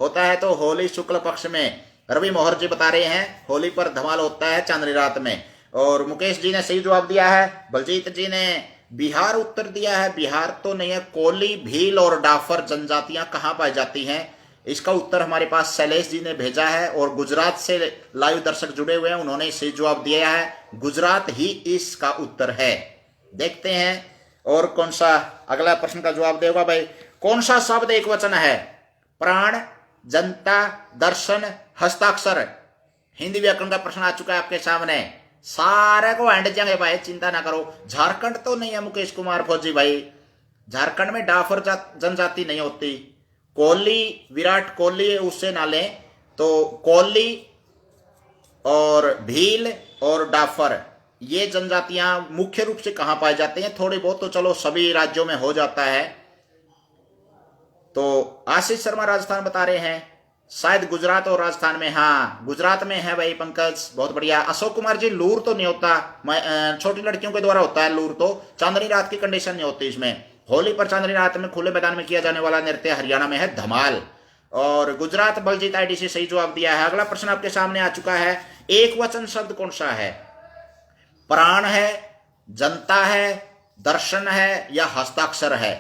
होता है तो होली शुक्ल पक्ष में रवि मोहर जी बता रहे हैं होली पर धमाल होता है चांदनी रात में। और मुकेश जी ने सही जवाब दिया है। बलजीत जी ने बिहार उत्तर दिया है। बिहार तो नहीं है। कोली, भील और डाफर जनजातियां कहां पाई जाती हैं? इसका उत्तर हमारे पास शैलेश जी ने भेजा है। और गुजरात से लाइव दर्शक जुड़े हुए हैं, उन्होंने सही जवाब दिया है। गुजरात ही इसका उत्तर है। देखते हैं और कौन सा अगला प्रश्न का जवाब देगा भाई। कौन सा शब्द एक वचन है? प्राण, जनता, दर्शन, हस्ताक्षर। हिंदी व्याकरण का प्रश्न आ चुका है आपके सामने। सारे को एंड जाएंगे भाई, चिंता ना करो। झारखंड तो नहीं है मुकेश कुमार फौजी भाई। झारखंड में डाफर जनजाति नहीं होती। कोहली, विराट कोहली उससे ना लें तो कोहली और भील और डाफर ये जनजातियां मुख्य रूप से कहां पाई जाती हैं? थोड़ी बहुत तो चलो सभी राज्यों में हो जाता है। तो आशीष शर्मा राजस्थान बता रहे हैं, शायद गुजरात और राजस्थान में। हाँ, गुजरात में है भाई पंकज, बहुत बढ़िया। अशोक कुमार जी, लूर तो नहीं होता, छोटी लड़कियों के द्वारा होता है लूर। तो चांदनी रात की कंडीशन नहीं होती इसमें। होली पर चांदनी रात में खुले मैदान में किया जाने वाला नृत्य हरियाणा में है धमाल। और गुजरात बलजीत आईडी से सही जवाब दिया है। अगला प्रश्न आपके सामने आ चुका है। एक वचन शब्द कौन सा है? प्राण है, जनता है, दर्शन है या हस्ताक्षर है?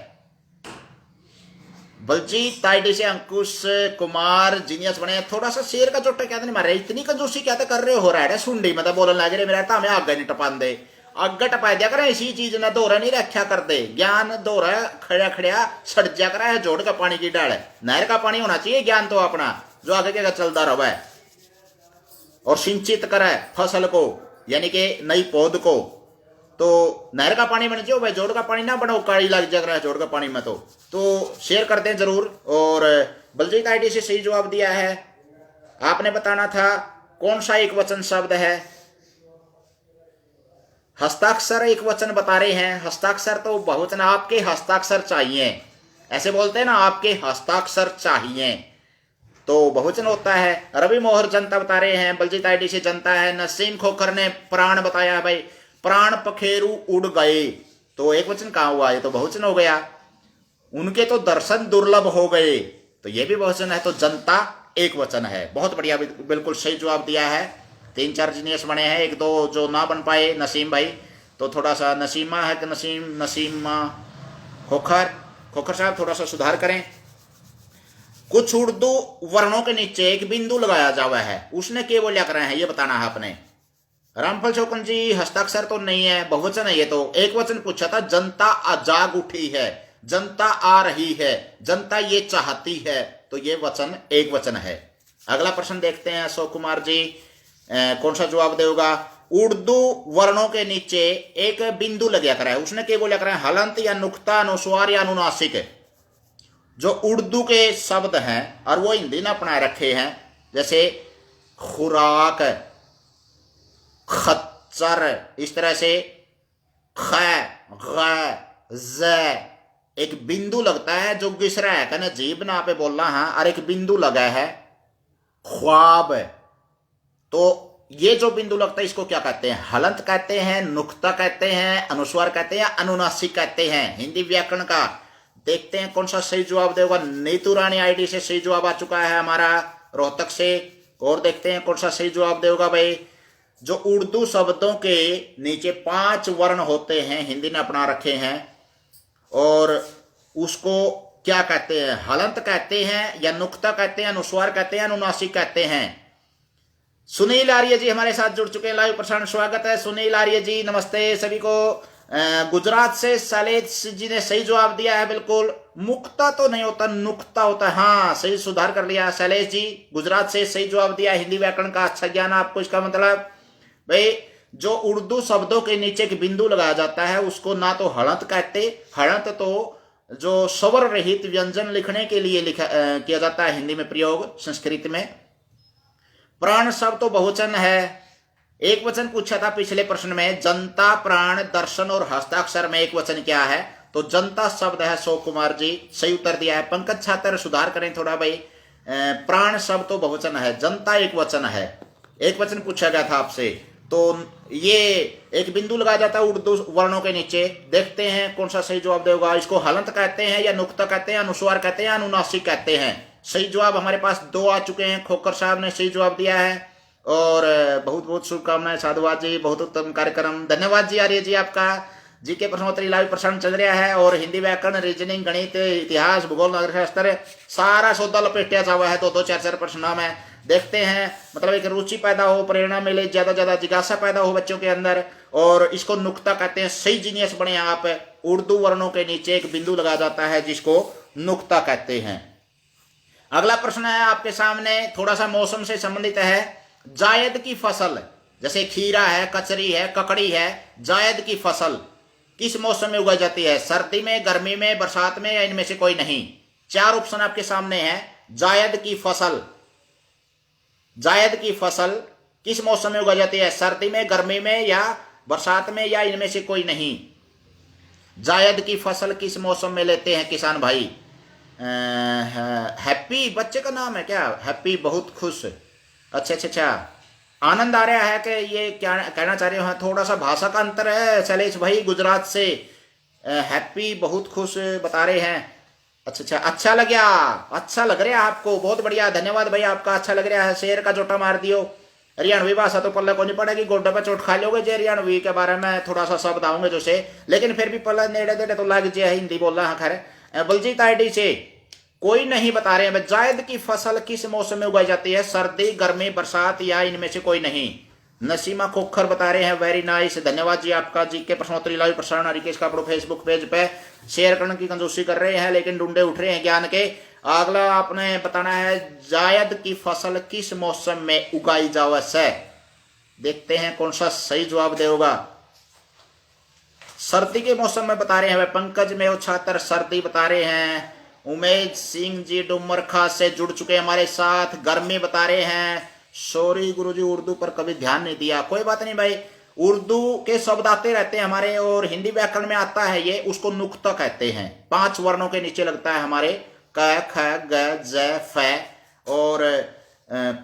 बलजीत आईडी से अंकुश कुमार जीनियस बने। थोड़ा सा शेर का चोटा क्या नहीं मार रहे, इतनी कंजूसी क्या कर रहे हो रहा है सुंडी मतलब बोलने लगे रे मेरा हमें आगे नहीं टपान दे, आगे टपा दिया करे। इसी चीज ने दोहरा नहीं रखा कर दे, ज्ञान दोहरा खड़ा खड़ा सड़ जा करा है। जोड़ का पानी की डाल, नहर का पानी होना चाहिए ज्ञान तो अपना, जो आगे क्या चलता रहा है और सिंचित करे फसल को, यानी कि नई पौध को। तो नहर का पानी बन जाओ भाई, जोड़ का पानी ना बनाओ, काली लग जा रहा है जोड़ का पानी में। तो शेयर करते हैं जरूर। और बलजीत आईडी से सही जवाब दिया है। आपने बताना था कौन सा एक वचन शब्द है। हस्ताक्षर एक वचन बता रहे हैं। हस्ताक्षर तो बहुवचन, आपके हस्ताक्षर चाहिए, ऐसे बोलते हैं ना, आपके हस्ताक्षर चाहिए, तो बहुवचन होता है। रवि मोहर जनता बता रहे हैं। बलजीत आईडी से जनता है। नसीम खोखर ने प्राण बताया भाई। प्राण पखेरु उड़ गए, तो एक वचन कहां हुआ? ये तो बहुवचन हो गया। उनके तो दर्शन दुर्लभ हो गए, तो ये भी बहुवचन है। तो जनता एक वचन है। बहुत बढ़िया, बिल्कुल सही जवाब दिया है। 3-4 जीनियस बने हैं, 1-2 जो ना बन पाए नसीम भाई, तो थोड़ा सा नसीमा है कि नसीमा खोखर साहब थोड़ा सा सुधार करें। कुछ उर्दू वर्णों के नीचे एक बिंदु लगाया जावा है, उसने क्या बोलिया कर रहे हैं ये बताना है आपने। रामफल चौकन जी, हस्ताक्षर तो नहीं है, बहुवचन है ये तो। एक वचन पूछा था, जनता जाग उठी है, जनता आ रही है, जनता ये चाहती है, तो ये वचन एक वचन है। अगला प्रश्न देखते हैं अशोक कुमार जी, कौन सा जवाब देगा। उर्दू वर्णों के नीचे एक बिंदु लगा करा है, उसने क्या बोला करा है? हलंत या नुक्ता, अनुस्वार या अनुनासिक। जो उर्दू के शब्द हैं और वो हिंदी ने अपना रखे हैं, जैसे खुराक, खच्चर, इस तरह से ख, ग, ज, एक बिंदु लगता है जो घिस रहा है, कहना जीभ ना पे बोलना है, और एक बिंदु लगा है ख्वाब। तो ये जो बिंदु लगता है इसको क्या कहते हैं? हलंत कहते हैं, नुक्ता कहते हैं, अनुस्वार कहते हैं, अनुनासिक कहते हैं। हिंदी व्याकरण का देखते हैं कौन सा सही जवाब देगा। नीतू रानी आईडी से सही जवाब आ चुका है हमारा रोहतक से। और देखते हैं कौन सा सही जवाब देगा भाई। जो उर्दू शब्दों के नीचे 5 वर्ण होते हैं, हिंदी ने अपना रखे हैं, और उसको क्या कहते हैं? हलंत कहते हैं या नुक्ता कहते हैं, अनुस्वार कहते हैं, अनुनासिक कहते हैं। सुनील आर्य जी हमारे साथ जुड़ चुके हैं लाइव प्रसारण, स्वागत है सुनील आर्य जी, नमस्ते सभी को। गुजरात से शैलेश जी ने सही जवाब दिया है, बिल्कुल। मुक्ता तो नहीं होता, नुक्ता होता है। हाँ, सही सुधार कर लिया शैलेश जी, गुजरात से सही जवाब दिया। हिंदी व्याकरण का अच्छा ज्ञान आपको। इसका मतलब भाई जो उर्दू शब्दों के नीचे एक बिंदु लगाया जाता है उसको ना तो हलंत कहते, हलंत तो जो स्वर रहित व्यंजन लिखने के लिए किया जाता है हिंदी में प्रयोग, संस्कृत में। प्राण शब्द तो बहुवचन है। एक वचन पूछा था पिछले प्रश्न में, जनता, प्राण, दर्शन और हस्ताक्षर में एक वचन क्या है? तो जनता शब्द है। अशोक कुमार जी सही उत्तर दिया है। पंकज छात्र सुधार करें थोड़ा भाई, प्राण शब्द तो बहुवचन है, जनता एक वचन है। एक वचन पूछा गया था आपसे, तो ये एक बिंदु लगाया जाता है उर्दू वर्णों के नीचे। देखते हैं कौन सा सही जवाब देगा। इसको हलंत कहते हैं या नुक्ता कहते हैं, अनुस्वार कहते हैं, अनुनासिक कहते हैं। सही जवाब हमारे पास 2 आ चुके हैं। खोकर साहब ने सही जवाब दिया है और बहुत बहुत शुभकामनाएं। साधुवाद जी, बहुत उत्तम कार्यक्रम, धन्यवाद जी आर्य जी आपका। जीके प्रश्नोत्तरी लाइव प्रसारण चल रहा है और हिंदी व्याकरण, रीजनिंग, गणित, इतिहास, भूगोल, नागरिक शास्त्र सारा सौदा लपेटा हुआ है। 2-2 4-4 प्रश्नों में देखते हैं, मतलब एक रुचि पैदा हो, प्रेरणा मिले, ज्यादा ज्यादा जिज्ञासा पैदा हो बच्चों के अंदर, और इसको नुक्ता कहते हैं। सही जीनियस बने आप। उर्दू वर्णों के नीचे एक बिंदु लगा जाता है जिसको नुक्ता कहते हैं। अगला प्रश्न है आपके सामने, थोड़ा सा मौसम से संबंधित है। जायद की फसल, जैसे खीरा है, कचरी है, ककड़ी है, जायद की फसल किस मौसम में उगाई जाती है? सर्दी में, गर्मी में, बरसात में, या इनमें से कोई नहीं? 4 ऑप्शन आपके सामने हैं। जायद की फसल, जायद की फसल किस मौसम में उगाई जाती है? सर्दी में, गर्मी में, या बरसात में, या इनमें से कोई नहीं? जायद की फसल किस मौसम में लेते हैं किसान भाई? हैप्पी बच्चे का नाम है क्या? हैप्पी, बहुत खुश। अच्छा अच्छा अच्छा, आनंद आ रहा है कि ये क्या कहना चाह रहे हो? थोड़ा सा भाषा का अंतर है। शैलेश भाई गुजरात से हैप्पी, बहुत खुश बता रहे हैं। अच्छा अच्छा, अच्छा लग गया, अच्छा लग रहा है आपको, बहुत बढ़िया, धन्यवाद भाई आपका। अच्छा लग रहा है, शेर का जोटा मार दियो। हरियाणवी भाषा तो पल्ले को नहीं पड़ेगी, गोड्डे पे चोट खा लोगे जे। हरियाणवी के बारे में थोड़ा सा शब्द आऊंगे जो से, लेकिन फिर भी पल्ले नेड़े देड़े तो लग जे, हिंदी बोल रहा है। खैर बलजीत आईडी से कोई नहीं बता रहे हैं। जायद की फसल किस मौसम में उगाई जाती है? सर्दी, गर्मी, बरसात, या इनमें से कोई नहीं? नसीमा खोखर बता रहे हैं, वेरी नाइस, धन्यवाद जी आपका। जी के प्रश्नोत्तरी लाइव प्रसारण हरिकेश का फेसबुक पेज पे शेयर करने की कंजूसी कर रहे हैं, लेकिन डूंडे उठ रहे हैं ज्ञान के। अगला आपने बताना है, जायद की फसल किस मौसम में उगाई जावे से? देखते हैं कौन सा सही जवाब देगा। सर्दी के मौसम में बता रहे हैं पंकज में छात्र, सर्दी बता रहे हैं। उमेश सिंह जी डुमरखा से जुड़ चुके हमारे साथ, गर्मी बता रहे हैं। सॉरी गुरुजी, उर्दू पर कभी ध्यान नहीं दिया, कोई बात नहीं भाई। उर्दू के शब्द आते रहते हैं हमारे, और हिंदी व्याकरण में आता है ये, उसको नुक्ता कहते हैं। 5 वर्णों के नीचे लगता है हमारे, क, ख, ग, ज, फ, और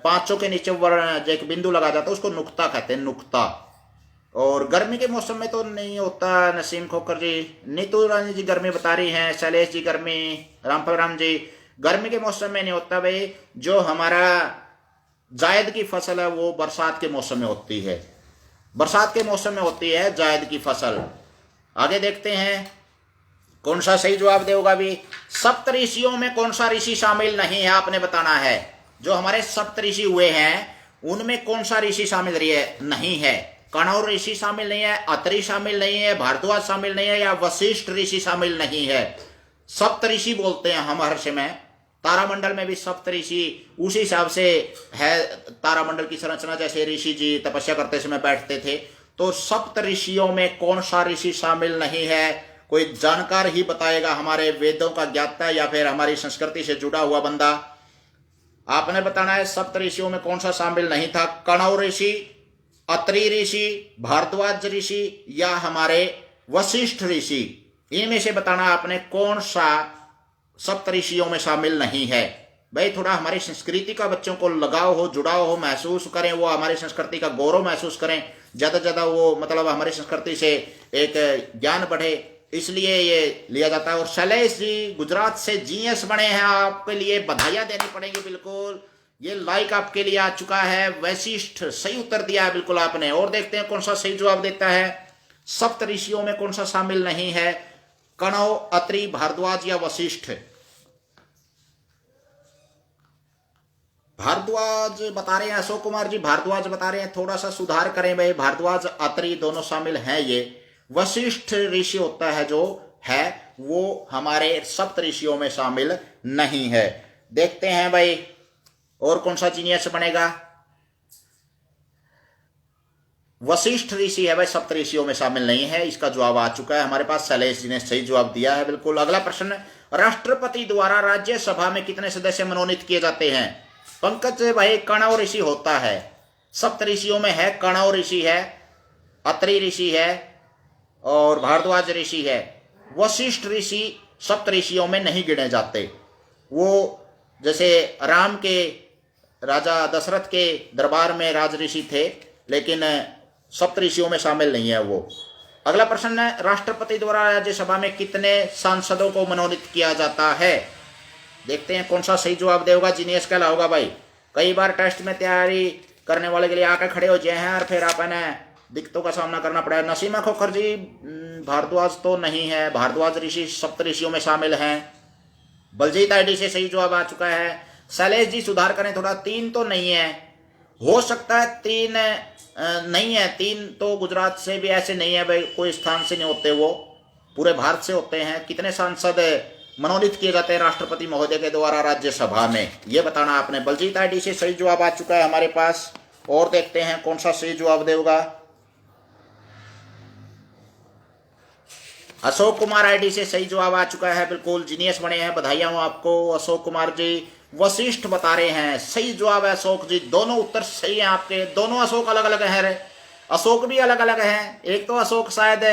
5 के नीचे वर्ण एक बिंदु लगा जाता है, उसको नुक्ता कहते हैं, नुक्ता। और गर्मी के मौसम में तो नहीं होता। नसीम खोकर जी, नीतू रानी जी गर्मी बता रही हैं। शैलेश जी गर्मी, रामपाल राम जी गर्मी के मौसम में नहीं होता भाई। जो हमारा जायद की फसल है वो बरसात के मौसम में होती है, बरसात के मौसम में होती है जायद की फसल। आगे देखते हैं कौन सा सही जवाब देगा भी। सप्त ऋषियों में कौन सा ऋषि शामिल नहीं है, आपने बताना है। जो हमारे सप्त ऋषि हुए हैं उनमें कौन सा ऋषि शामिल नहीं है? कणव ऋषि शामिल नहीं है, अत्रि शामिल नहीं है, भारद्वाज शामिल नहीं है, या वशिष्ठ ऋषि शामिल नहीं है? सप्त ऋषि बोलते हैं हम हर्ष में। तारामंडल में भी सप्त ऋषि उसी हिसाब से है, तारामंडल की संरचना जैसे ऋषि जी तपस्या करते समय बैठते थे। तो सप्त ऋषियों में कौन सा ऋषि शामिल नहीं है? कोई जानकार ही बताएगा, हमारे वेदों का ज्ञाता या फिर हमारी संस्कृति से जुड़ा हुआ बंदा। आपने बताना है सप्त ऋषियों में कौन सा शामिल नहीं था? कणव ऋषि, अत्रि ऋषि, भारद्वाज ऋषि, या हमारे वशिष्ठ ऋषि। इनमें से बताना आपने कौन सा सप्त ऋषियों में शामिल नहीं है। भाई थोड़ा हमारी संस्कृति का बच्चों को लगाव हो, जुड़ाव हो, महसूस करें, वो हमारी संस्कृति का गौरव महसूस करें, ज्यादा से ज्यादा वो मतलब हमारी संस्कृति से एक ज्ञान बढ़े, इसलिए ये लिया जाता है। और शैलेश जी गुजरात से जीएस बने हैं, आपके लिए बधाइयां देनी पड़ेगी। बिल्कुल ये लाइक आपके लिए आ चुका है। वैशिष्ठ सही उत्तर दिया है बिल्कुल आपने। और देखते हैं कौन सा सही जवाब देता है। सप्त ऋषियों में कौन सा शामिल नहीं है? कणव, अत्रि, भारद्वाज या वशिष्ठ? भारद्वाज बता रहे हैं अशोक कुमार जी, भारद्वाज बता रहे हैं। थोड़ा सा सुधार करें भाई, भारद्वाज अत्रि दोनों शामिल हैं। ये वशिष्ठ ऋषि होता है जो है वो हमारे सप्त ऋषियों में शामिल नहीं है। देखते हैं भाई और कौन सा जीनियस बनेगा। वशिष्ठ ऋषि है भाई, सप्त ऋषियों में शामिल नहीं है। इसका जवाब आ चुका है हमारे पास, शैलेश जी ने सही जवाब दिया है बिल्कुल। अगला प्रश्न, राष्ट्रपति द्वारा राज्यसभा में कितने सदस्य मनोनीत किए जाते हैं? पंकज भाई कणव ऋषि होता है, सप्त ऋषियों में है, कणव ऋषि है, अत्रि ऋषि है और भारद्वाज ऋषि है। वशिष्ठ ऋषि सप्त ऋषियों में नहीं गिने जाते। वो जैसे राम के, राजा दशरथ के दरबार में राज ऋषि थे, लेकिन सप्त ऋषियों में शामिल नहीं है वो। अगला प्रश्न है, राष्ट्रपति द्वारा राज्यसभा में कितने सांसदों को मनोनीत किया जाता है? देखते हैं कौन सा सही जवाब देगा, जीनियस कहलाओगा भाई। कई बार टेस्ट में तैयारी करने वाले के लिए आकर खड़े हो जाए हैं और फिर आपने दिक्कतों का सामना करना पड़ा है। नसीमा खोखर जी भारद्वाज तो नहीं है, भारद्वाज ऋषि सप्त ऋषियों में शामिल हैं। बलजीत आईडी से सही जवाब आ चुका है। शैलेश जी सुधार करें थोड़ा, 3 तो नहीं है, हो सकता है 3 नहीं है। 3 तो गुजरात से भी ऐसे नहीं है भाई, कोई स्थान से नहीं होते, वो पूरे भारत से होते हैं। कितने सांसद मनोनीत किए जाते हैं राष्ट्रपति महोदय के द्वारा राज्यसभा में, ये बताना आपने। बलजीत आईडी से सही जवाब आ चुका है हमारे पास। और देखते हैं कौन सा सही जवाब देगा। अशोक कुमार आईडी से सही जवाब आ चुका है, बिल्कुल जीनियस बने हैं, बधाइयां हो आपको अशोक कुमार जी। वशिष्ठ बता रहे हैं सही जवाब है अशोक जी, दोनों उत्तर सही हैं आपके। दोनों अशोक अलग अलग हैं रे, अशोक भी अलग अलग हैं। एक तो अशोक शायद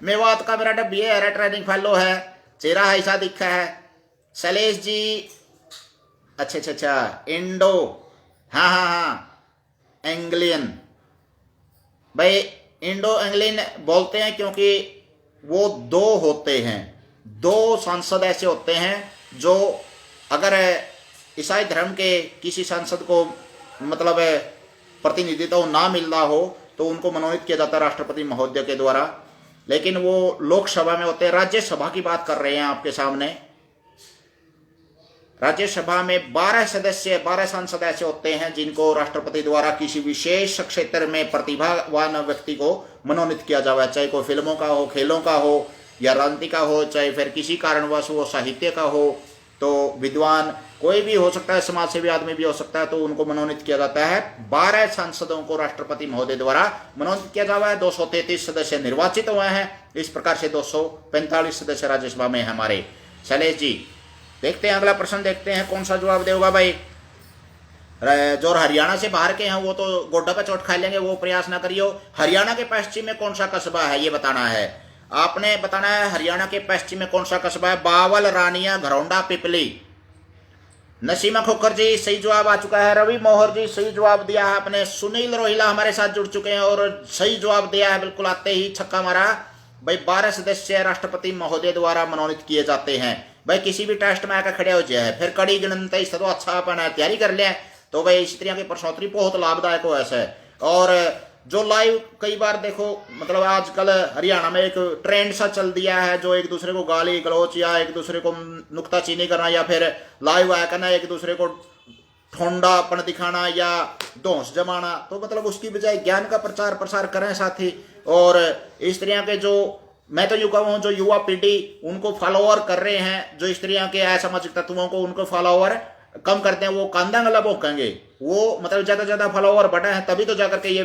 मेवात का मेरा डब्बी है, ट्रेनिंग फेलो है, चेहरा ऐसा दिखा है। शैलेश जी अच्छा इंडो, हाँ एंग्लियन भाई, इंडो एंग्लियन बोलते हैं क्योंकि वो 2 होते हैं, 2 सांसद ऐसे होते हैं जो अगर ईसाई धर्म के किसी सांसद को मतलब प्रतिनिधित्व ना मिल रहा हो तो उनको मनोनीत किया जाता है राष्ट्रपति महोदय के द्वारा, लेकिन वो लोकसभा में होते हैं। राज्यसभा की बात कर रहे हैं आपके सामने। राज्यसभा में 12 सदस्य, 12 सांसद ऐसे होते हैं जिनको राष्ट्रपति द्वारा किसी विशेष क्षेत्र में प्रतिभावान व्यक्ति को मनोनीत किया जाए, चाहे कोई फिल्मों का हो, खेलों का हो या राजनीति का हो, चाहे फिर किसी कारणवश वो साहित्य का हो, तो विद्वान कोई भी हो सकता है, समाज सेवी आदमी भी हो सकता है, तो उनको मनोनीत किया जाता है। 12 सांसदों को राष्ट्रपति महोदय द्वारा मनोनीत किया जाता है। 233 सदस्य निर्वाचित हुए हैं, इस प्रकार से 245 सदस्य राज्यसभा में हमारे। शैलेश जी देखते हैं अगला प्रश्न, देखते हैं कौन सा जवाब देगा भाई। जो हरियाणा से बाहर के हैं वो तो गोड्डा पे चोट खा लेंगे, वो प्रयास ना करियो। हरियाणा के पश्चिम में कौन सा कस्बा है ये बताना है आपने, बताना है हरियाणा के पश्चिम में कौन सा कस्बा है। बावल, रानिया, घरौंडा, पिपली। नसीमा खोखर जी सही जवाब आ चुका है। रवि मोहर जी सही जवाब दिया है आपने। सुनील रोहिला हमारे साथ जुड़ चुके हैं और सही जवाब दिया है, बिल्कुल आते ही छक्का मारा भाई। 12 सदस्य राष्ट्रपति महोदय द्वारा मनोनीत किए जाते हैं भाई। किसी भी टेस्ट में आकर खड़े हो जाए, फिर कड़ी गिनती इस तो अच्छा अपन तैयारी कर लें तो भाई इस तरह की प्रश्नोत्तरी बहुत लाभदायक हो ऐसा है। और जो लाइव कई बार देखो मतलब आजकल हरियाणा में एक ट्रेंड सा चल दिया है, जो एक दूसरे को गाली गलौच या एक दूसरे को नुक्ताचीनी करना या फिर लाइव आया करना, एक दूसरे को ठोंडापन दिखाना या धौंस जमाना, तो मतलब उसकी बजाय ज्ञान का प्रचार प्रसार करें साथी। और इस तरह के जो मैं तो यूँ कहूँ जो युवा पीढ़ी उनको फॉलोअर कर रहे हैं, जो इस तरह के असामाजिक तत्वों को उनको फॉलोअर कम करते हैं, वो कांदा गला भोंकेंगे, वो मतलब ज्यादा ज्यादा फॉलोअर बढ़े हैं तभी तो जाकर के ये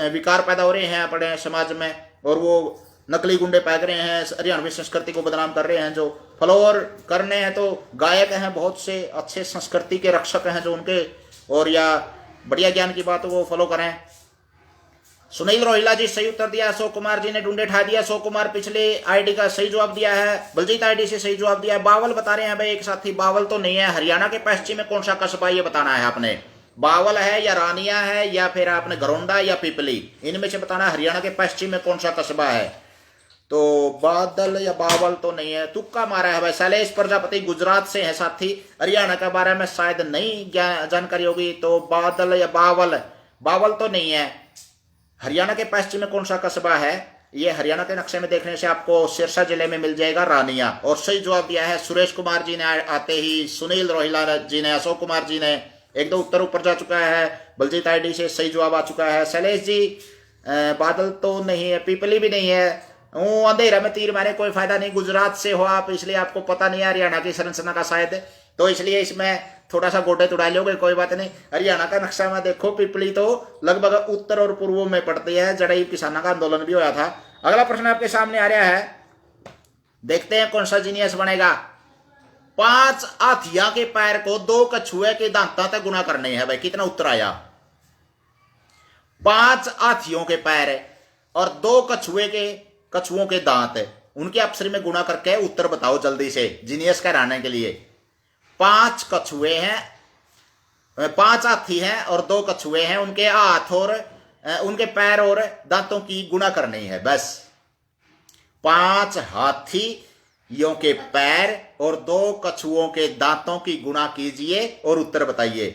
विकार पैदा हो रहे हैं अपने समाज में, और वो नकली गुंडे पैक रहे हैं, हरियाणवी संस्कृति को बदनाम कर रहे हैं। जो फॉलोअर करने हैं तो गायक हैं, बहुत से अच्छे संस्कृति के रक्षक हैं जो उनके और या बढ़िया ज्ञान की बात वो फॉलो करें। सुनील रोहिला जी सही उत्तर दिया। अशोक कुमार जी ने ढूंढे ठा दिया। अशोक कुमार पिछले आईडी का सही जवाब दिया है। बलजीत आईडी से सही जवाब दिया है। बावल बता रहे हैं भाई एक साथी, बावल तो नहीं है। हरियाणा के पश्चिम में कौन सा कस्बा ये बताना है आपने। बावल है या रानिया है या फिर आपने घरौंडा या पिपली, इनमें से बताना हरियाणा के पश्चिम में कौन सा कस्बा है। तो बादल या बावल तो नहीं है, तुक्का मारा है भाई। शैलेश प्रजापति गुजरात से है साथी, हरियाणा के बारे में शायद नहीं जानकारी होगी, तो बादल या बावल, बावल तो नहीं है। हरियाणा के पश्चिम में कौन सा कस्बा है, ये हरियाणा के नक्शे में देखने से आपको सिरसा जिले में मिल जाएगा, रानिया। और सही जवाब दिया है सुरेश कुमार जी ने आते ही, सुनील रोहिला जी ने, अशोक कुमार जी ने, एक दो उत्तर ऊपर जा चुका है। बलजीत आईडी से सही जवाब आ चुका है। शैलेश जी बादल तो नहीं है, पिपली भी नहीं है। अंधेरा में तीर मारे कोई फायदा नहीं, गुजरात से हो आप इसलिए आपको पता नहीं है हरियाणा की संरचना का शायद, तो इसलिए इसमें थोड़ा सा गोटे तुड़ा लोगे, कोई बात नहीं। हरियाणा का नक्शा में देखो पिपली तो लगभग उत्तर और पूर्व में पड़ती है, जड़ई किसानों का आंदोलन भी होया था। अगला प्रश्न आपके सामने आ रहा है, देखते हैं कौन सा जीनियस बनेगा। 5 हाथियों के पैर को 2 कछुए के दांतों तक गुना करने हैं भाई, कितना उत्तर आया। 5 हाथियों के पैर और 2 कछुओं के दांत, उनके अक्षर में गुणा करके उत्तर बताओ जल्दी से, जीनियस कहलाने के लिए। 5 कछुए हैं, 5 हाथी हैं और 2 कछुए हैं, उनके हाथ और उनके पैर और दांतों की गुणा करनी है बस। 5 हाथी यों के पैर और 2 कछुओं के दांतों की गुणा कीजिए और उत्तर बताइए।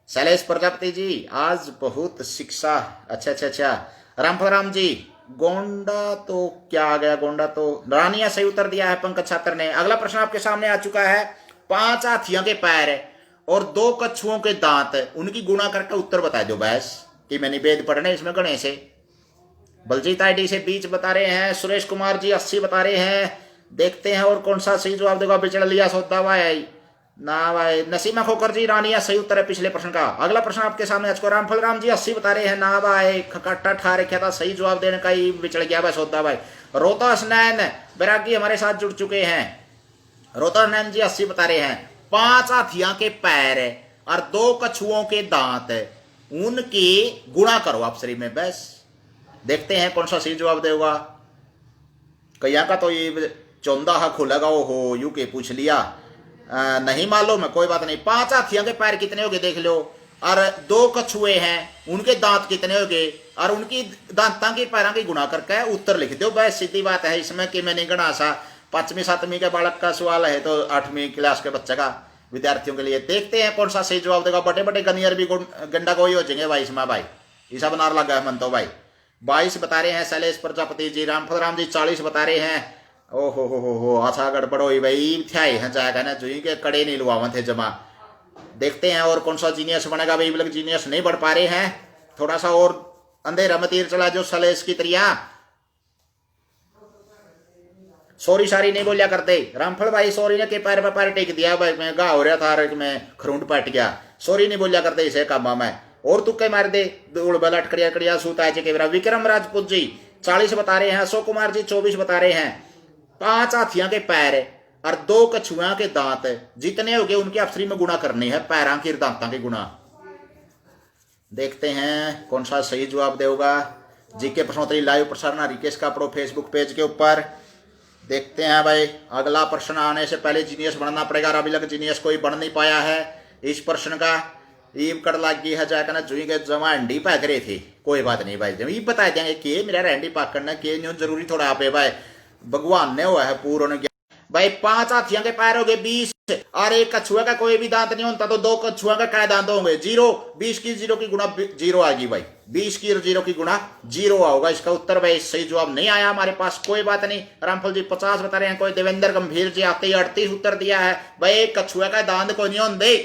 शैलेश प्रजापति जी आज बहुत शिक्षा। अच्छा अच्छा अच्छा। रामफल जी गोंडा तो क्या आ गया, गोंडा तो रानिया सही उत्तर दिया है पंकज छात्र ने। अगला प्रश्न आपके सामने आ चुका है। 5 हाथियों के पैर और 2 कछुओं के दांत, उनकी गुणा करके उत्तर बता दो बस। कि मैंने वेद पढ़ने इसमें गणे से। बलजीत आईडी से 20 बता रहे हैं, सुरेश कुमार जी 80 बता रहे हैं। देखते हैं और कौन सा सही जवाब देगा। बिचड़ लिया सौदा भाई ना भाई। नसीमा खोकर जी रानिया सही उत्तर है पिछले प्रश्न का। अगला प्रश्न आपके सामने आज को रामफल राम जी 80 बता रहे हैं ना भाई। खकाटा ठा रखा था, सही जवाब देने का ही बिचड़ गया भाई सौदा भाई। रोहतास नैन बैरागी हमारे साथ जुड़ चुके हैं। रोहतास नैन जी 80 बता रहे हैं। 5 हाथियों के पैर और 2 कछुओं के दांत, उनकी गुणा करो अप्सरी में बस। देखते हैं कौन सा सही जवाब देगा। कया का तो ये चौंदा खुलेगा। ओहो यू के पूछ लिया। नहीं मालूम है, कोई बात नहीं। 5 हाथियों के पैर कितने हो गए देख लो, और 2 कछुए हैं, उनके दांत कितने हो गए, और उनकी दांतों की पैरों की गुणा करके उत्तर लिख दो बस। सीधी बात है इसमें कि मैंने गणा सा 5वीं 7वीं के बालक का सवाल है तो 8वीं क्लास के बच्चे का, विद्यार्थियों के लिए। देखते हैं कौन सा सही जवाब देगा। बड़े बड़े गनियर भी गंडा कोई हो जाएंगे भाई इसमें भाई। ईसा बनार लगा है मन तो भाई। 22 बता रहे हैं शैलेश प्रजापति जी। रामफल राम जी 40 बता रहे हैं। ओहो हो अच्छा गड़बड़ हो भाई। थे हैं जाएगा ना जो के कड़े नहीं लुआवा थे जमा। देखते हैं और कौन सा जीनियस बनेगा भाई। लोग जीनियस नहीं बढ़ पा रहे हैं, थोड़ा सा और अंधेरा में तीर चला जो शैलेश की तरिया। सॉरी सारी नहीं बोलिया करते रामफल भाई। सॉरी ने के पैर में पैर टेक दिया भाई, मैं गा हो रहा था, मैं खरूंड पट गया। सॉरी नहीं बोलिया करते इसे कामा में। और तुक्के मार दे दौड़ बला अटकड़िया कड़िया सूता के। विक्रम राजपूत जी 40 बता रहे हैं। अशोक कुमार जी 24 बता रहे हैं। 5 हाथियों के पैर और 2 कछुआ के दांत जितने हो गए उनकी अफसरी में गुणा करनी है, पैरों की दांतों की गुणा। देखते हैं कौन सा सही जवाब देगा। जीके प्रश्नोत्तरी लाइव प्रसारण रिकेश का अपड़ो फेसबुक पेज के ऊपर। देखते हैं भाई। अगला प्रश्न आने से पहले जीनियस बनना पड़ेगा। अभी तक जीनियस कोई बन नहीं पाया है इस प्रश्न का। ईब कड़ लग गई है जाकर ना जुई के जमा हंडी पाक रहे थे। कोई बात नहीं भाई, जब ये बता देंगे कि मेरा हंडी पाक करना के न्यू जरूरी थोड़ा आप भाई। भगवान ने हुआ है पूर्ण भाई। 5 हाथियों के पैर हो गए 20 और 1 कछुआ का कोई भी दांत नहीं होता तो 2 कछुआ का क्या दांत होंगे 0। 20 की 0 की गुणा 0 आएगी भाई। 20 की 0 की गुणा 0 आओगा इसका उत्तर भाई। सही जवाब नहीं आया हमारे पास, कोई बात नहीं। रामफल जी 50 बता रहे हैं। कोई देवेंद्र गंभीर जी आते ही 38 उत्तर दिया है भाई। कछुआ का दांत को नहीं होंगे,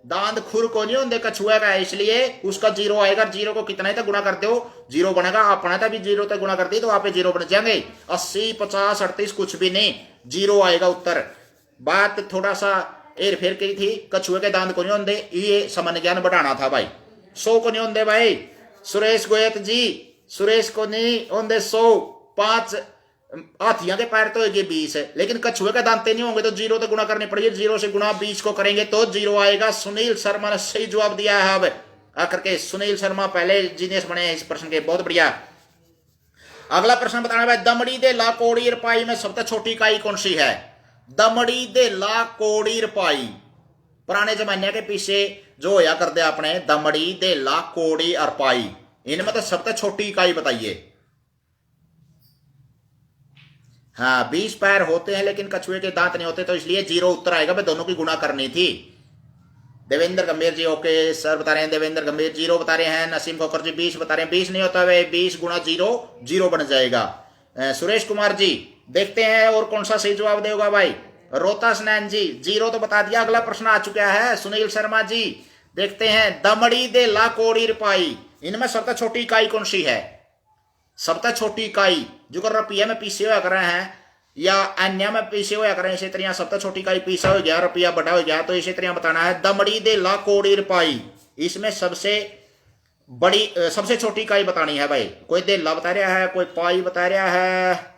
दांत खुर को नहीं होंगे कछुआ का, इसलिए उसका 0 आएगा। 0 को कितना ही तक गुणा करते हो 0 बनेगा। अपना था भी 0 तक गुणा करती तो वहां पे 0 बन जाएंगे। 80 50 38 कुछ भी नहीं, 0 आएगा उत्तर। बात थोड़ा सा हेर फेर की थी। कछुए के दांत को नहीं होंगे, ये सामान्य ज्ञान बढ़ाना था भाई। 100 को नहीं होंगे भाई। सुरेश गोयत जी सुरेश को नहीं होंगे 100। 5 हाथियों के पैर तो 20 है, लेकिन कछुए के दांते नहीं होंगे तो 0 तो गुणा करनी पड़ेगी। 0 से गुणा 20 को करेंगे तो 0 आएगा। सुनील शर्मा ने सही जवाब दिया है। अब आकर के सुनील शर्मा पहले जीनियस बने हैं इस प्रश्न के, बहुत बढ़िया। अगला प्रश्न बताना भाई। दमड़ी दे ला कोड़ी रपाई में सबसे छोटी इकाई कौन सी है। दमड़ी दे ला कोड़ी रपाई पुराने जमाने के पीछे जो होया करते अपने दमड़ी दे ला कोड़ी और पाई, इनमें तो सबसे छोटी इकाई बताइए। हाँ 20 पैर होते हैं लेकिन कछुए के दांत नहीं होते तो इसलिए 0 उत्तर आएगा भाई। दोनों की गुणा करनी थी। देवेंद्र गंभीर जी ओके सर बता रहे हैं। देवेंद्र गंभीर 0 बता रहे हैं। नसीम खोकर जी 20 बता रहे हैं। 20 नहीं होता भाई, 20 गुणा 0 0 बन जाएगा। सुरेश कुमार जी देखते हैं और कौन सा सही जवाब देगा भाई। रोहतास नैन जी 0 तो बता दिया। अगला प्रश्न आ चुका है। सुनील शर्मा जी देखते हैं। दमड़ी दे ला कोड़ी रपाई, इनमें सबसे छोटी इकाई कौन सी है। सबसे छोटी इकाई जो कर रुपया में पीछे हुआ कर रहे हैं या अन्य में पीछे हुआ कर रहे हैं, इसी तरह सबसे छोटी इकाई पीछा हो गया, रुपया बड़ा हो गया, तो इसी तरह बताना है। दमड़ी दे ला कोड़ी रपाई, इसमें सबसे बड़ी सबसे छोटी इकाई बतानी है भाई। कोई देला बता रहा है, कोई पाई बता रहा है।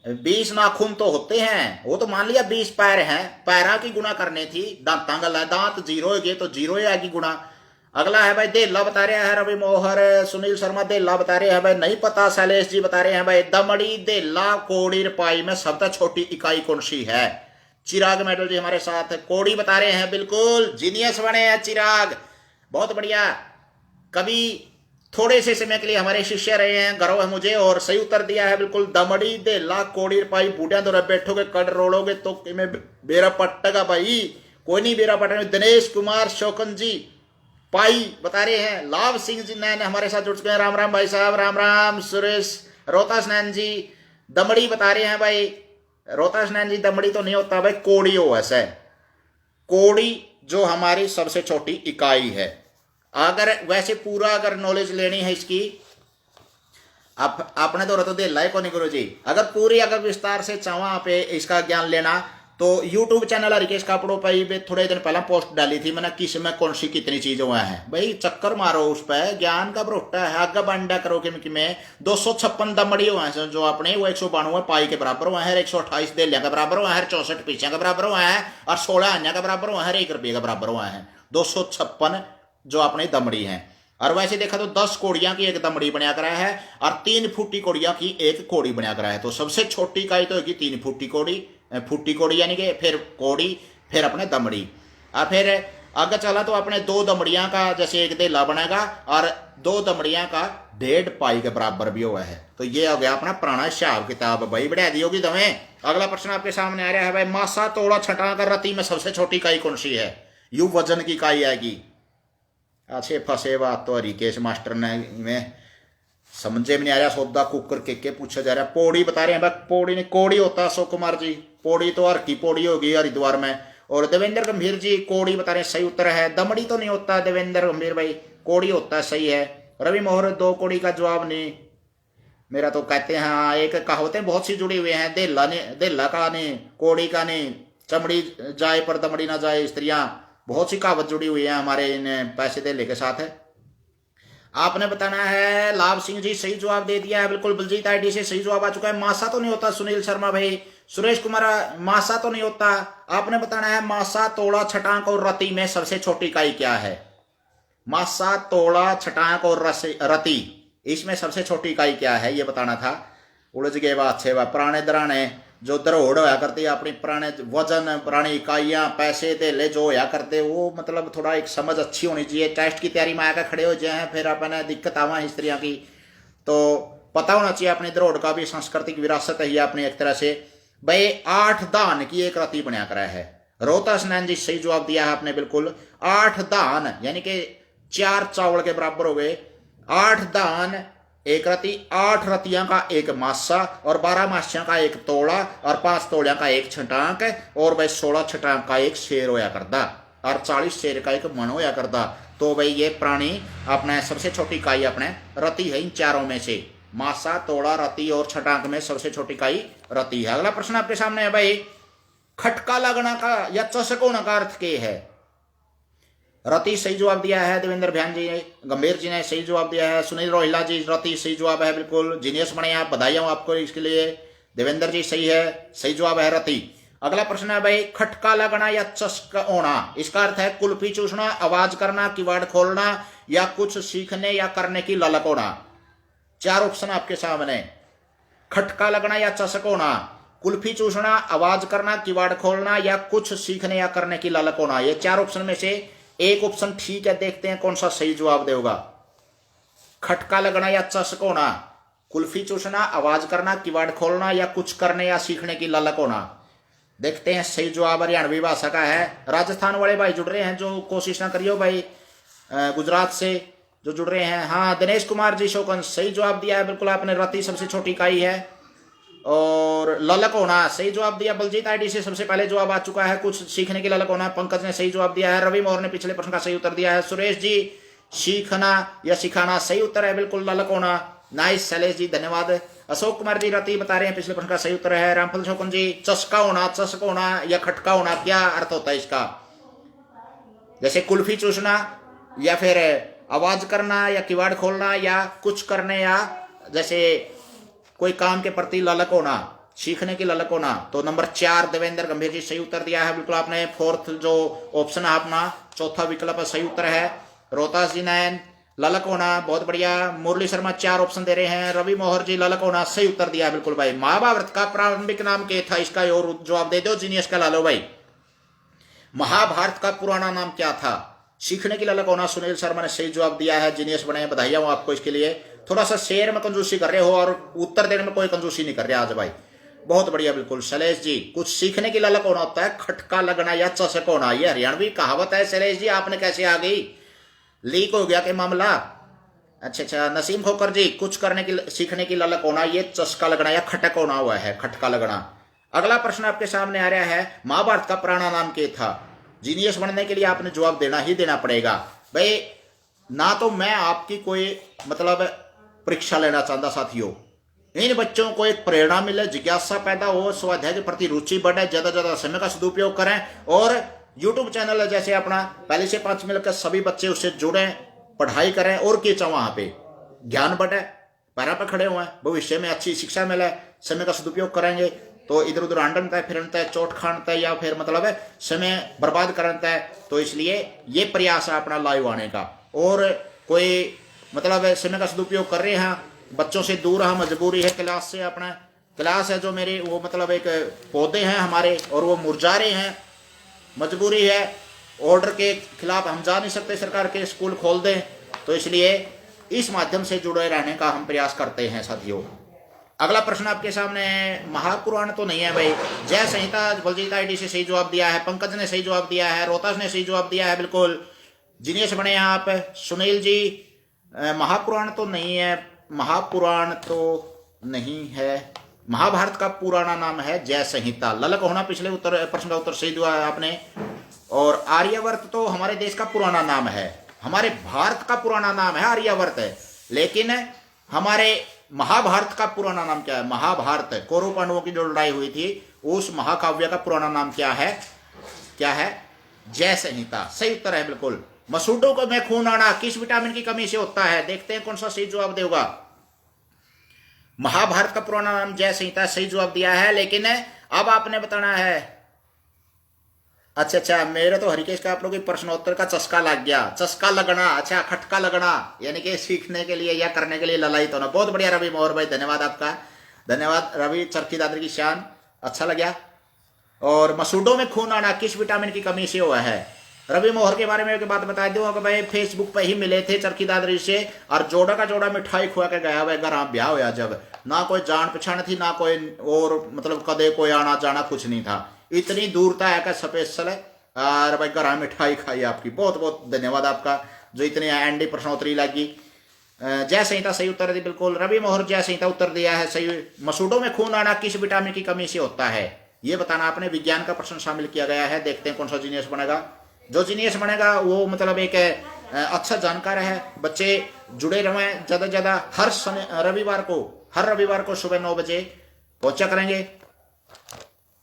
20 नाखून तो होते हैं, वो तो मान लिया 20 पैर हैं, पैरा की गुणा करनी थी। दांता गला दांत 0 हो गए तो 0 ही आएगी गुणा। अगला है भाई देला बता रहा है रवि मोहर। सुनील शर्मा देला बता रहे हैं भाई नहीं पता। शैलेश जी बता रहे हैं भाई दमड़ी देला कोड़ी रपाई में सबसे छोटी इकाई कौन सी है। चिराग मेडल जी हमारे साथ कोड़ी बता रहे हैं, बिल्कुल जीनियस बने हैं चिराग, बहुत बढ़िया। कभी थोड़े से समय के लिए हमारे शिष्य रहे हैं, गर्व है मुझे। और सही उत्तर दिया है बिल्कुल दमड़ी देला कोड़ी पाई बूढ़िया तो बैठोगे कड़ रोड़ोगे तो में बेरा पट्टेगा भाई, कोई नहीं बेरा पटेगा। दिनेश कुमार शोकन जी पाई बता रहे हैं। लाभ सिंह जी नैन हमारे साथ जुड़ चुके हैं, राम राम भाई साहब, राम राम। सुरेश रोहतास नैन जी दमड़ी बता रहे हैं भाई, रोहतास नैन जी दमड़ी तो नहीं होता भाई, कोड़ी हो ऐसा है। कोड़ी जो हमारी सबसे छोटी इकाई है। अगर वैसे पूरा अगर नॉलेज लेनी है इसकी, आप आपने तो दे लाइक को नहीं करो जी। अगर पूरी अगर विस्तार से चाहवा पे इसका ज्ञान लेना तो यूट्यूब चैनल हरिकेश कापड़ों पर थोड़े दिन पहले पोस्ट डाली थी मैंने, किस में कौन सी कितनी चीजें हुआ है भाई, चक्कर मारो उस पर, ज्ञान का भरोटा है। आगे बंडा करो कि में 256 दमड़ी हुए हैं जो अपने वो 192 पाई के बराबर हुआ है, 128 देलिया के बराबर हुआ है, 64 पीछे के बराबर हुआ है, और 16 अन्य के बराबर हुआ है, 1 रुपये के बराबर हुआ है। 256 जो अपने दमड़ी हैं। और वैसे देखा तो 10 कोड़ियां की एक दमड़ी बना करा है, और 3 फुटी कोड़ियां की एक कोड़ी बना करा है। तो सबसे छोटी इकाई तो होगी 3 फुटी कोड़ी, फुटी कोड़ी यानी कि फिर कोड़ी, फिर अपने दमड़ी। और फिर आगे चला तो अपने 2 दमड़ियां का जैसे एक देला बनेगा, और 2 दमड़ियां का 1.5 पाई के बराबर भी हुआ है। तो ये हो गया अपना पुराना हिसाब किताब भाई, बढ़ा दी होगी तुम्हें। अगला प्रश्न आपके सामने आ रहा है भाई, मासा तोड़ा छटा कर रति में सबसे छोटी इकाई कौन सी है? यू वजन की इकाई आएगी। अच्छे फंसे बात तो हरिकेश मास्टर ने में समझे में नहीं आ रहा, सौदा कुकर के पूछा जा रहा है। पौड़ी बता रहे हैं भाई, पौड़ी नहीं कोड़ी होता है। अशोक कुमार जी पौड़ी तो हर की पौड़ी होगी हरिद्वार में। और देवेंद्र गंभीर जी कोड़ी बता रहे हैं, सही उत्तर है। दमड़ी तो नहीं होता देवेंद्र गंभीर भाई, कोड़ी होता है, सही है। रवि मोहर 2 कोड़ी का जवाब नहीं मेरा, तो कहते हैं हाँ, एक कहावतें बहुत सी जुड़ी हुई हैं, देला का नहीं, कोड़ी का नहीं, चमड़ी जाए पर दमड़ी ना जाए, स्त्रियां, बहुत सी कहावत जुड़ी हुई है हमारे इन पैसे देले के साथ है। आपने बताना है। लाभ सिंह जी सही जवाब दे दिया है बिल्कुल, बलजीत आईडी से सही जवाब आ चुका है। मासा तो नहीं होता सुनील शर्मा भाई, सुरेश कुमार मासा तो नहीं होता। आपने बताना है मासा तोड़ा छटांक और रति में सबसे छोटी इकाई क्या है? मासा तोड़ा छटांक और रति इसमें सबसे छोटी इकाई क्या है ये बताना था। उलझ गए बात से, पुराने दराने जो दरोड़ होया करती है अपनी, पुराने वजन पुरानी इकाइयां पैसे देले जो होया करते, वो मतलब थोड़ा एक समझ अच्छी होनी चाहिए। टेस्ट की तैयारी में आकर खड़े हो जाए फिर अपने दिक्कत आवा हिस्ट्रियाँ की, तो पता होना चाहिए अपनी दरोड़ का भी सांस्कृतिक विरासत है ये अपनी एक तरह से भाई। 8 दान की एक रति बना करा है। रोहतास नैन जी सही जवाब दिया है आपने बिल्कुल। 8 दान यानी कि 4 चावल के बराबर हो गए। 8 दान एक रति, 8 रतियां का एक मासा, और 12 मासियां का एक तोड़ा, और 5 तोड़िया का एक छटांक, और भाई 16 छटांक का एक शेर होया करता, और 40 शेर का एक मन होया करता। तो भाई ये प्राणी अपने सबसे छोटी इकाई अपने रति है इन चारों में से। मासा, तोड़ा, रति और छटांक में सबसे छोटी इकाई रति है। अगला प्रश्न आपके सामने है भाई, खटका लगना का या चषक होना का अर्थ क्या है? रति सही जवाब दिया है देवेंद्र भैन जी ने, गंभीर जी ने सही जवाब दिया है। सुनील रोहिला जी रति सही जवाब है बिल्कुल, जीनियस बने आप, बधाई हूं आपको इसके लिए। देवेंद्र जी सही है, सही जवाब है रति। अगला प्रश्न है भाई, खटका लगना या चस्क होना इसका अर्थ है कुल्फी चूसना, आवाज करना, किवाड़ खोलना, या कुछ सीखने या करने की ललक होना। 4 ऑप्शन आपके सामने, खटका लगना या चस्क होना, कुल्फी चूसना, आवाज करना, किवाड़ खोलना, या कुछ सीखने या करने की ललक होना। ये 4 ऑप्शन में से एक ऑप्शन ठीक है, देखते हैं कौन सा सही जवाब देगा। खटका लगना या चस्क होना, कुल्फी चूसना, आवाज करना, किवाड़ खोलना, या कुछ करने या सीखने की ललक होना। देखते हैं सही जवाब हरियाणवी भाषा का है। राजस्थान वाले भाई जुड़ रहे हैं, जो कोशिश ना करियो भाई, गुजरात से जो जुड़ रहे हैं। हाँ, दिनेश कुमार जी शोकन सही जवाब दिया है बिल्कुल आपने, रति सबसे छोटी इकाई है। और ललक होना सही जवाब दिया, बलजीत आईडी से सबसे पहले जवाब आ चुका है, कुछ सीखने की ललक होना पंकज ने सही जवाब दिया है। रवि मोहर ने पिछले प्रश्न का सही उत्तर दिया है। सुरेश जी सीखना या सिखाना सही उत्तर है बिल्कुल, ललक होना। नाइस शैलेश जी धन्यवाद। अशोक कुमार जी रति बता रहे हैं पिछले प्रश्न का सही उत्तर है। रामफल शोकन जी चस्का होना, चस्क होना या खटका होना क्या अर्थ होता है इसका? जैसे कुल्फी चूसना, या फिर आवाज करना, या किवाड़ खोलना, या कुछ करने, या जैसे कोई काम के प्रति ललक होना, सीखने की ललक होना। तो नंबर 4 देवेंद्र गंभीर जी सही उत्तर दिया है बिल्कुल आपने। 4th जो ऑप्शन है अपना, चौथा विकल्प सही उत्तर है। रोहतास जी नैन ललक होना, बहुत बढ़िया। मुरली शर्मा 4 ऑप्शन दे रहे हैं। रवि मोहर जी ललक होना सही उत्तर दिया बिल्कुल भाई। महाभारत का प्रारंभिक नाम क्या था इसका और जवाब दे दो, जीनियस का ला लो भाई। महाभारत का पुराना नाम क्या था? सीखने की ललक होना, सुनील शर्मा ने सही जवाब दिया है। जीनियस बने हैं, बधाइयां हो आपको इसके लिए। थोड़ा सा शेर में कंजूसी कर रहे हो और उत्तर देने में कोई कंजूसी नहीं कर रहे आज भाई, बहुत बढ़िया। बिल्कुल शैलेश जी, कुछ सीखने की ललक होना होता है, खटका लगना या चसक होना, ये हरियाणवी कहावत है। शैलेश जी आपने कैसे आ गई, लीक हो गया के मामला? अच्छा, नसीम खोकर जी, कुछ करने की सीखने की ललक होना, ये चस्का लगना या खटक होना हुआ है, खटका लगना। अगला प्रश्न आपके सामने आ रहा है, महाभारत का पुराना नाम क्या था? जीनियस बनने के लिए आपने जवाब देना ही देना पड़ेगा भाई। ना तो मैं आपकी कोई मतलब परीक्षा लेना चाहता साथियों, इन बच्चों को एक प्रेरणा मिले, जिज्ञासा पैदा हो, स्वाध्याय के प्रति रुचि बढ़े, ज्यादा ज्यादा समय का सदुपयोग करें। और यूट्यूब चैनल है जैसे अपना, पहले से 5 मिलकर सभी बच्चे उससे जुड़े, पढ़ाई करें और क्या वहां पे ज्ञान बढ़े, पैरों पर खड़े हुए, भविष्य में अच्छी शिक्षा मिले, समय का सदुपयोग करेंगे तो इधर उधर आंडनता है, फिरनता है, चोट खानता है, या फिर मतलब है समय बर्बाद करता है। तो इसलिए ये प्रयास है अपना लाइव आने का। और कोई मतलब समय का सदुपयोग कर रहे हैं, बच्चों से दूर है, मजबूरी है, क्लास से अपना क्लास है जो मेरे वो मतलब एक पौधे हैं हमारे और वो मुरझा रहे हैं, मजबूरी है, ऑर्डर के खिलाफ हम जा नहीं सकते, सरकार के स्कूल खोल दें, तो इसलिए इस माध्यम से जुड़े रहने का हम प्रयास करते हैं साथियों। अगला प्रश्न आपके सामने है, महापुराण तो नहीं है भाई। जय संहिता बलजीत आईडी से सही जवाब दिया है, पंकज ने सही जवाब दिया है, रोहतास ने सही जवाब दिया है, बिल्कुल जीनियस बने हैं आप। सुनील जी, महापुराण तो नहीं है, महापुराण तो नहीं है, महाभारत का पुराना नाम है जय संहिता। ललक होना पिछले उत्तर प्रश्न का उत्तर सही दिया है आपने। और आर्यवर्त तो हमारे देश का पुराना नाम है, हमारे भारत का पुराना नाम है आर्यवर्त है, लेकिन हमारे महाभारत का पुराना नाम क्या है? महाभारत, कौरव पांडवों की जो लड़ाई हुई थी उस महाकाव्य का पुराना नाम क्या है? क्या है? जय संहिता सही उत्तर है बिल्कुल। मसूडों को में खून आना किस विटामिन की कमी से होता है? देखते हैं कौन सा सही जवाब देगा। महाभारत का पुराना नाम जय संहिता सही जवाब दिया है, लेकिन अब आपने बताना है। अच्छा, मेरे तो हरिकेश का आप लोग प्रश्नोत्तर का चस्का लग गया, चस्का लगना, अच्छा खटका लगना, यानी कि सीखने के लिए या करने के लिए ललायित होना। बहुत बढ़िया रवि मोहर भाई, धन्यवाद आपका, धन्यवाद रवि। चरखी दादरी की शान, अच्छा लगा। और मसूडों में खून आना किस विटामिन की कमी से हुआ है? रवि मोहर के बारे में एक बात बता दूं कि भाई फेसबुक पे ही मिले थे चरखी दादरी से, और जोड़ा का जोड़ा मिठाई खुआ के गया हुआ घर ब्याह होया, जब ना कोई जान पहचान थी ना कोई और मतलब कदे कोई आना जाना कुछ नहीं था, इतनी दूरता है का स्पेशल है। और भाई घर मिठाई खाई आपकी, बहुत बहुत धन्यवाद आपका जो इतनी एंडी प्रश्नोत्तरी लगी। जय संहिता सही उत्तर दी बिल्कुल। रवि मोहर जय संहिता उत्तर दिया है सही। मसूडों में खून आना किस विटामिन की कमी से होता है ये बताना आपने। विज्ञान का प्रश्न शामिल किया गया है, देखते हैं कौन सा जीनियस बनेगा। जो जीनियस बनेगा वो मतलब एक अच्छा जानकार है, बच्चे जुड़े रहे ज्यादा से ज्यादा। हर रविवार को सुबह 9 बजे पहुंचा करेंगे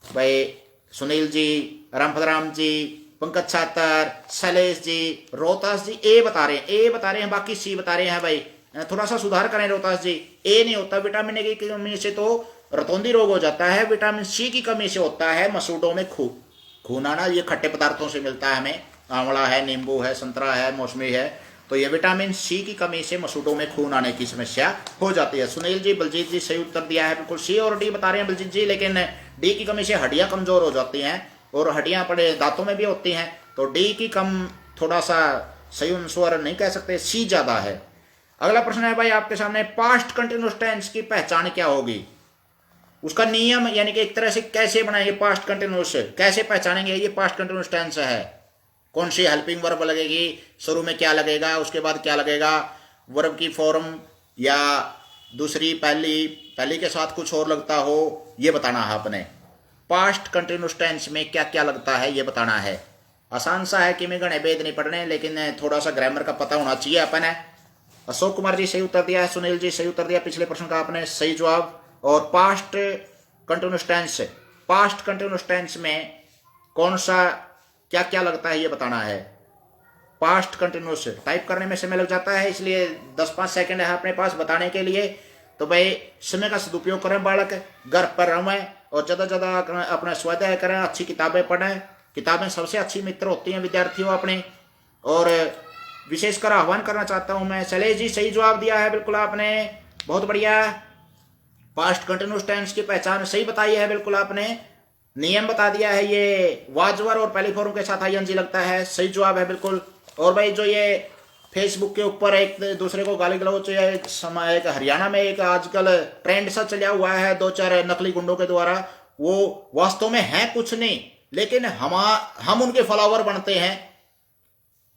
भाई। सुनील जी, रामभद्राम जी, पंकज छात्र, शैलेश जी, रोहतास जी ए बता रहे हैं, बाकी सी बता रहे हैं भाई। थोड़ा सा सुधार करें रोहतास जी, ए नहीं होता विटामिन ए की कमी से तो रतौंधी रोग हो जाता है, विटामिन सी की कमी से होता है मसूडों में खून आना। ये खट्टे पदार्थों से मिलता है हमें, आंवला है, नींबू है, संतरा है, मौसमी है, तो ये विटामिन सी की कमी से मसूडों में खून आने की समस्या हो जाती है। सुनील जी, बलजीत जी सही उत्तर दिया है बिल्कुल। सी और डी बता रहे हैं बलजीत जी, लेकिन डी की कमी से हड्डियां कमजोर हो जाती हैं और हड्डियां पड़े दांतों में भी होती हैं, तो डी की कम थोड़ा सा सही अनुस्वार नहीं कह सकते, सी ज्यादा है। अगला प्रश्न है भाई आपके सामने, पास्ट कंटिन्यूअस टेंस की पहचान क्या होगी? उसका नियम यानी कि एक तरह से कैसे बनाएंगे पास्ट कंटिन्यूअस, कैसे पहचानेंगे ये पास्ट कंटिन्यूअस टेंस है? कौन सी हेल्पिंग वर्ब लगेगी, शुरू में क्या लगेगा, उसके बाद क्या लगेगा, वर्ब की फॉर्म या दूसरी पहली के साथ कुछ और लगता हो, ये बताना है अपने। पास्ट कंटिन्यूअस टेंस में क्या क्या लगता है ये बताना है। आसान सा है कि मैं गणे भेद नहीं पढ़ने, लेकिन थोड़ा सा ग्रामर का पता होना चाहिए अपन है। अशोक कुमार जी सही उत्तर दिया है, सुनील जी सही उत्तर दिया, पिछले प्रश्न का आपने सही जवाब। और पास्ट कंटिन्यूअस टेंस में कौन सा क्या क्या लगता है ये बताना है। पास्ट कंटिन्यूअस टाइप करने में समय लग जाता है, इसलिए 10-5 सेकंड है अपने पास बताने के लिए, तो भाई समय का सदुपयोग करें, बालक घर पर रहें और ज़्यादा से ज़्यादा अपना स्वाध्याय करें, अच्छी किताबें पढ़ें। किताबें सबसे अच्छी मित्र होती हैं विद्यार्थियों अपने। और विशेषकर आह्वान करना चाहता हूं मैं, शैलेश जी सही जवाब दिया है बिल्कुल आपने, बहुत बढ़िया। पास्ट कंटिन्यूअस टेंस की पहचान सही बताई है बिल्कुल आपने। नियम बता दिया है, ये वाजवर और पहली फॉर्म के साथ आईएनजी लगता है, सही जवाब है बिल्कुल। और भाई जो ये फेसबुक के ऊपर एक दूसरे को गाली गलौज, एक समय एक हरियाणा में एक आजकल ट्रेंड सा चला हुआ है 2-4 नकली गुंडों के द्वारा, वो वास्तव में है कुछ नहीं, लेकिन हम उनके फॉलोवर बनते हैं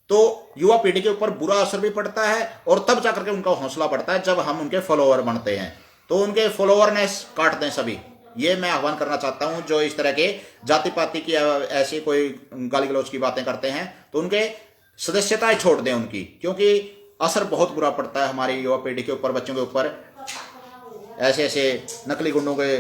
तो युवा पीढ़ी के ऊपर बुरा असर भी पड़ता है, और तब जाकर के उनका हौसला बढ़ता है जब हम उनके फॉलोवर बनते हैं। तो उनके फॉलोवरनेस काट दें सभी, ये मैं आह्वान करना चाहता हूं। जो इस तरह के जाति पाति की ऐसी कोई गाली गलौज की बातें करते हैं तो उनके सदस्यता छोड़ दें उनकी, क्योंकि असर बहुत बुरा पड़ता है हमारी युवा पीढ़ी के ऊपर, बच्चों के ऊपर ऐसे ऐसे नकली गुंडों के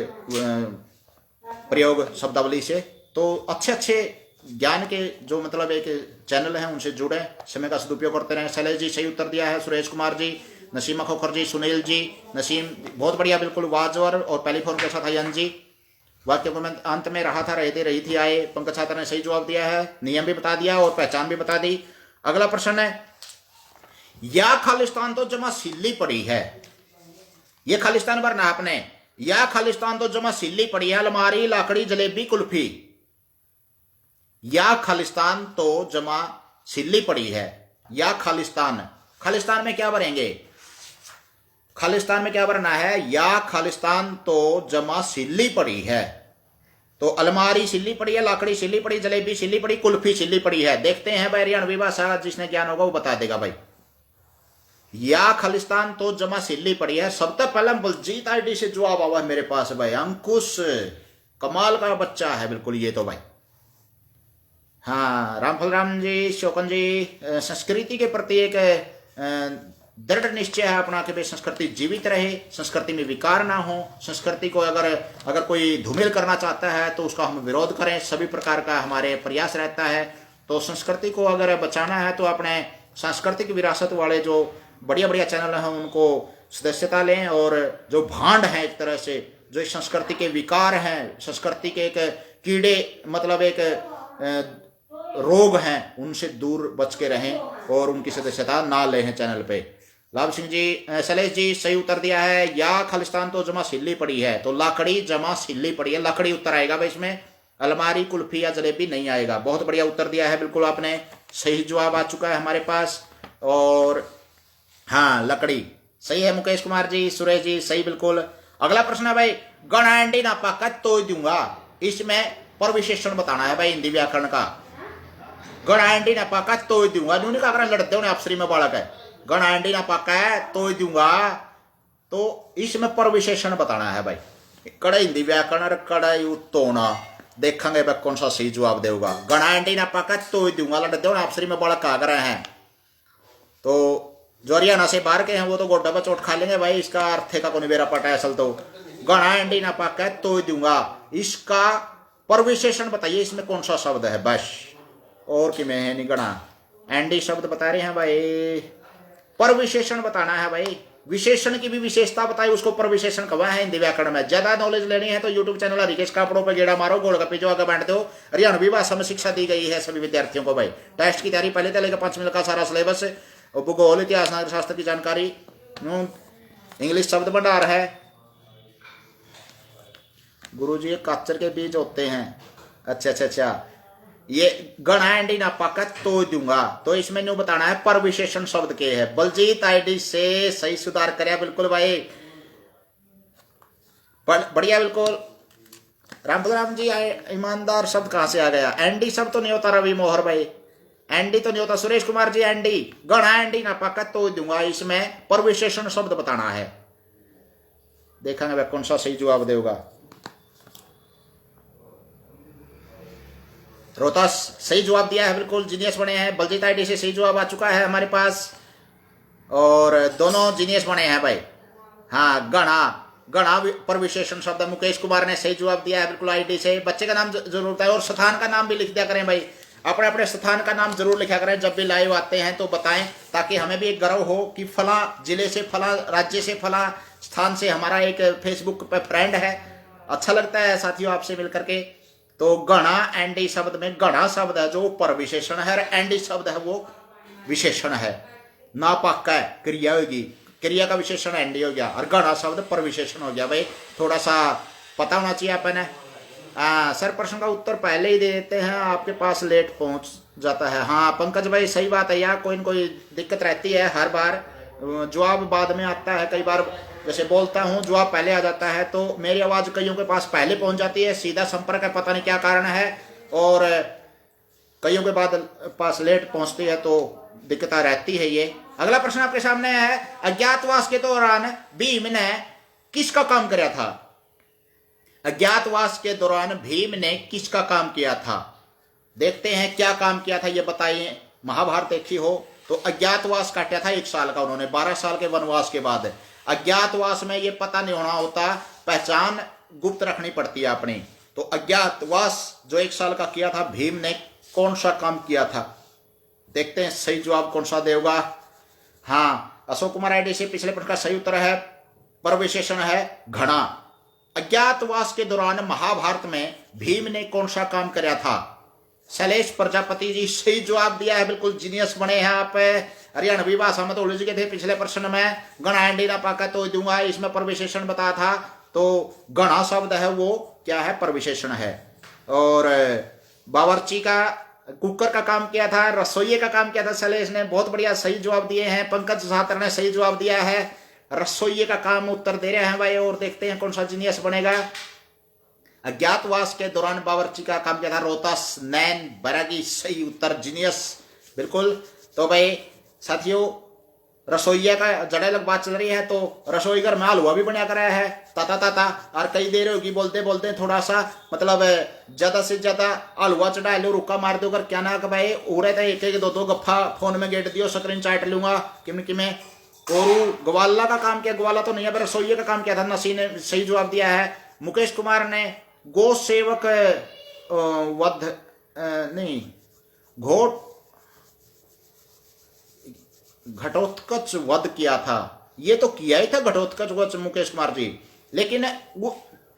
प्रयोग शब्दावली से। तो अच्छे अच्छे ज्ञान के जो मतलब एक चैनल हैं उनसे जुड़े, समय का सदुपयोग करते रहें। शैलेश जी सही उत्तर दिया है, सुरेश कुमार जी, नसीमा खोखर जी, सुनील जी, नसीम बहुत बढ़िया, बिल्कुल वाजवर, और टेलीफोन के साथ अयन जी। वाक्य को मैं अंत में रहा था, रहते रही थी आए, पंकज छात्र ने सही जवाब दिया है, नियम भी बता दिया और पहचान भी बता दी। अगला प्रश्न है, या खालिस्तान तो जमा सिल्ली पड़ी है, ये खालिस्तान भरना आपने, या खालिस्तान तो जमा सिल्ली पड़ी है, अलमारी लाकड़ी जलेबी कुल्फी। या खालिस्तान तो जमा सिल्ली पड़ी है, या खालिस्तान, खालिस्तान में क्या भरेंगे, खालिस्तान में क्या भरना है, या खालिस्तान तो जमा सिल्ली पड़ी है। तो अलमारी सिल्ली पड़ी है, लाकड़ी सिल्ली पड़ी, जलेबी सिल्ली पड़ी, कुल्फी सिल्ली पड़ी है। देखते हैं भाई हरियाणवी भाषा जिसने ज्ञान होगा वो बता देगा भाई। या खालिस्तान तो जमा सिल्ली पड़ी है, सबसे पहले बलजीत आईडी से जवाब आवा है मेरे पास भाई। अंकुश कमाल का बच्चा है बिल्कुल ये तो भाई। हाँ, रामफल राम जी, शोकन जी, संस्कृति के प्रति एक दृढ़ निश्चय है अपना कि भाई संस्कृति जीवित रहे, संस्कृति में विकार ना हो। संस्कृति को अगर कोई धूमिल करना चाहता है तो उसका हम विरोध करें, सभी प्रकार का हमारे प्रयास रहता है। तो संस्कृति को अगर बचाना है तो अपने सांस्कृतिक विरासत वाले जो बढ़िया बढ़िया चैनल हैं उनको सदस्यता लें, और जो भांड हैं एक तरह से जो संस्कृति के विकार हैं, संस्कृति के एक कीड़े मतलब एक रोग हैं, उनसे दूर बच के रहें और उनकी सदस्यता ना लें चैनल पे। लाभ सिंह जी, शैलेश जी सही उत्तर दिया है, या खालिस्तान तो जमा सिल्ली पड़ी है, तो लाकड़ी जमा सिल्ली पड़ी है, लकड़ी उत्तर आएगा भाई इसमें, अलमारी कुल्फी या जलेबी नहीं आएगा। बहुत बढ़िया उत्तर दिया है बिल्कुल आपने, सही जवाब आ चुका है हमारे पास। और हाँ, लकड़ी सही है। मुकेश कुमार जी, सुरेश जी सही बिल्कुल। अगला प्रश्न है भाई, गण एंडी ना पाका तो दूंगा, इसमें परविशेषण बताना है भाई हिंदी व्याकरण का। गण एंडी ना पाका तो दूंगा, नहीं कहा लड़ते हो अफसरी में बालक है, गण एंडी ना पाका है तो दूंगा, तो इसमें परविशेषण बताना है भाई। कड़े हिंदी व्याकरण और कड़े उत्तोना देखेंगे भाई कौन सा सही जवाब देगा। गण एंडी ना पाका तो दूंगा, लड़ते हो अफसरी में बालक कहा रहे हैं। तो जो हरियाणा से बाहर के हैं वो तो गोड्डा पर चोट खा लेंगे भाई, इसका अर्थ का कोई बेरा पटा है असल तो। गणा एंडी ना पाका है तो दूंगा, इसका परविशेषण बताइए, इसमें कौन सा शब्द है बस, और कि मैं है नहीं। गणा एंडी शब्द बता रहे हैं भाई, परविशेषण बताना है भाई, विशेषण की भी विशेषता बताई, उसको परविशेषण कहा है हिंदी व्याकरण में। ज्यादा नॉलेज लेनी है तो यूट्यूब चैनल हरिकेश कापड़ों पर गेड़ा मारो, गोलगप्पे जो आगे बांटते हो। हरियाणवी भाषा में शिक्षा दी गई है सभी विद्यार्थियों को भाई। टेस्ट की तैयारी पहले चलेगा 5 मिनट का सारा सिलेबस, और भूगोल इतिहास नागरिक शास्त्र की जानकारी, इंग्लिश शब्द भंडार है। गुरुजी ये काचर के बीज होते हैं, अच्छा अच्छा अच्छा। ये गण एंडी ना पाका तो दूंगा, तो इसमें न्यू बताना है परविशेषण शब्द के है। बलजीत आईडी से सही सुधार करे बिल्कुल भाई, बढ़िया बिल्कुल। राम जी ईमानदार शब्द कहां से आ गया, एंडी शब्द तो नहीं होता रवि मोहर भाई, एंडी तो नहीं होता। सुरेश कुमार जी एंडी, गणा एंडी ना पाका तो दूंगा, इसमें परविशेषण शब्द बताना है। देखेंगे भाई कौन सा सही जवाब देगा। रोहतास सही जवाब दिया है बिल्कुल, जीनियस बने हैं। बलजीत आईडी से सही जवाब आ चुका है हमारे पास, और दोनों जीनियस बने हैं भाई। हाँ, गणा गणा परविशेषण शब्द। मुकेश कुमार ने सही जवाब दिया है बिल्कुल आईडी से। बच्चे का नाम जरूर बताएं और स्थान का नाम भी लिख दिया करें भाई, अपने अपने स्थान का नाम जरूर लिखा करें जब भी लाइव आते हैं तो बताएं, ताकि हमें भी एक गर्व हो कि फला जिले से, फला राज्य से, फला स्थान से हमारा एक फेसबुक पे फ्रेंड है। अच्छा लगता है साथियों आपसे मिलकर के। तो गणा एंडी शब्द में गणा शब्द है जो परविशेषण है, और एंडी शब्द है वो विशेषण है। ना पक्का है क्रिया होगी, क्रिया का विशेषण एंडी हो गया, और गणा शब्द परविशेषण हो गया भाई। थोड़ा सा पता होना चाहिए अपन है। सर प्रश्न का उत्तर पहले ही दे देते हैं, आपके पास लेट पहुंच जाता है। हाँ पंकज भाई सही बात है यार, कोई न कोई दिक्कत रहती है हर बार, जवाब बाद में आता है कई बार, जैसे बोलता हूँ जवाब पहले आ जाता है, तो मेरी आवाज़ कईयों के पास पहले पहुंच जाती है, सीधा संपर्क है, पता नहीं क्या कारण है, और कईयों के बाद पास लेट पहुंचती है, तो दिक्कत रहती है ये। अगला प्रश्न आपके सामने है, अज्ञातवास के दौरान भीम ने किसका काम किया था? अज्ञातवास के दौरान भीम ने किसका काम किया था? देखते हैं क्या काम किया था, ये बताइए। महाभारत देखी हो तो अज्ञातवास काटा था 1 साल का उन्होंने, 12 साल के वनवास के बाद। अज्ञातवास में ये पता नहीं होना होता, पहचान गुप्त रखनी पड़ती है अपनी। तो अज्ञातवास जो 1 साल का किया था, भीम ने कौन सा काम किया था? देखते हैं सही जवाब कौन सा देगा। हाँ अशोक कुमार आईडी से पिछले प्रश्न का सही उत्तर है, परविशेषण है घड़ा। अज्ञातवास के दौरान महाभारत में भीम ने कौन सा काम किया था? शैलेश प्रजापति जी सही जवाब दिया है, बिल्कुल जीनियस बने हैं आप। हरियाणवी भाषा में तो उलझ गए थे पिछले प्रश्न में, गणा एंडी ना पाका तो दूंगा, इसमें परविशेषण बताया था, तो गणा शब्द है वो क्या है? परविशेषण है। और बावर्ची का कुकर का काम किया था, रसोइये का काम किया था शैलेश ने, बहुत बढ़िया सही जवाब दिए हैं। पंकज छात्र ने सही जवाब दिया है, रसोइये का काम उत्तर दे रहे हैं भाई, और देखते हैं कौन सा जीनियस बनेगा। अज्ञातवास के दौरान बावर्ची का काम किया था रोहतास नैन बैरागी, सही उत्तर जीनियस बिल्कुल। तो भाई साथियों रसोइया का जड़े लग बात चल रही है, तो रसोई घर में हलवा भी बना कराया है ताता ताता, और कई देर होगी बोलते बोलते थोड़ा सा मतलब ज्यादा से ज्यादा हलवा चढ़ा लो, रुका मार दो कर क्या ना कि भाई हो रहे थे, एक एक दो गफ्फा फोन में गेट दियो, स्क्रीन चाट लूंगा किमें किमें। और ग्वाला का काम किया, ग्वाला तो नहीं है, रसोइये का काम किया था, नसी ने सही जवाब दिया है। मुकेश कुमार ने गो सेवक वध नहीं घोट घटोत्कच वध किया था, ये तो किया ही था घटोत्कच वध मुकेश कुमार जी, लेकिन वो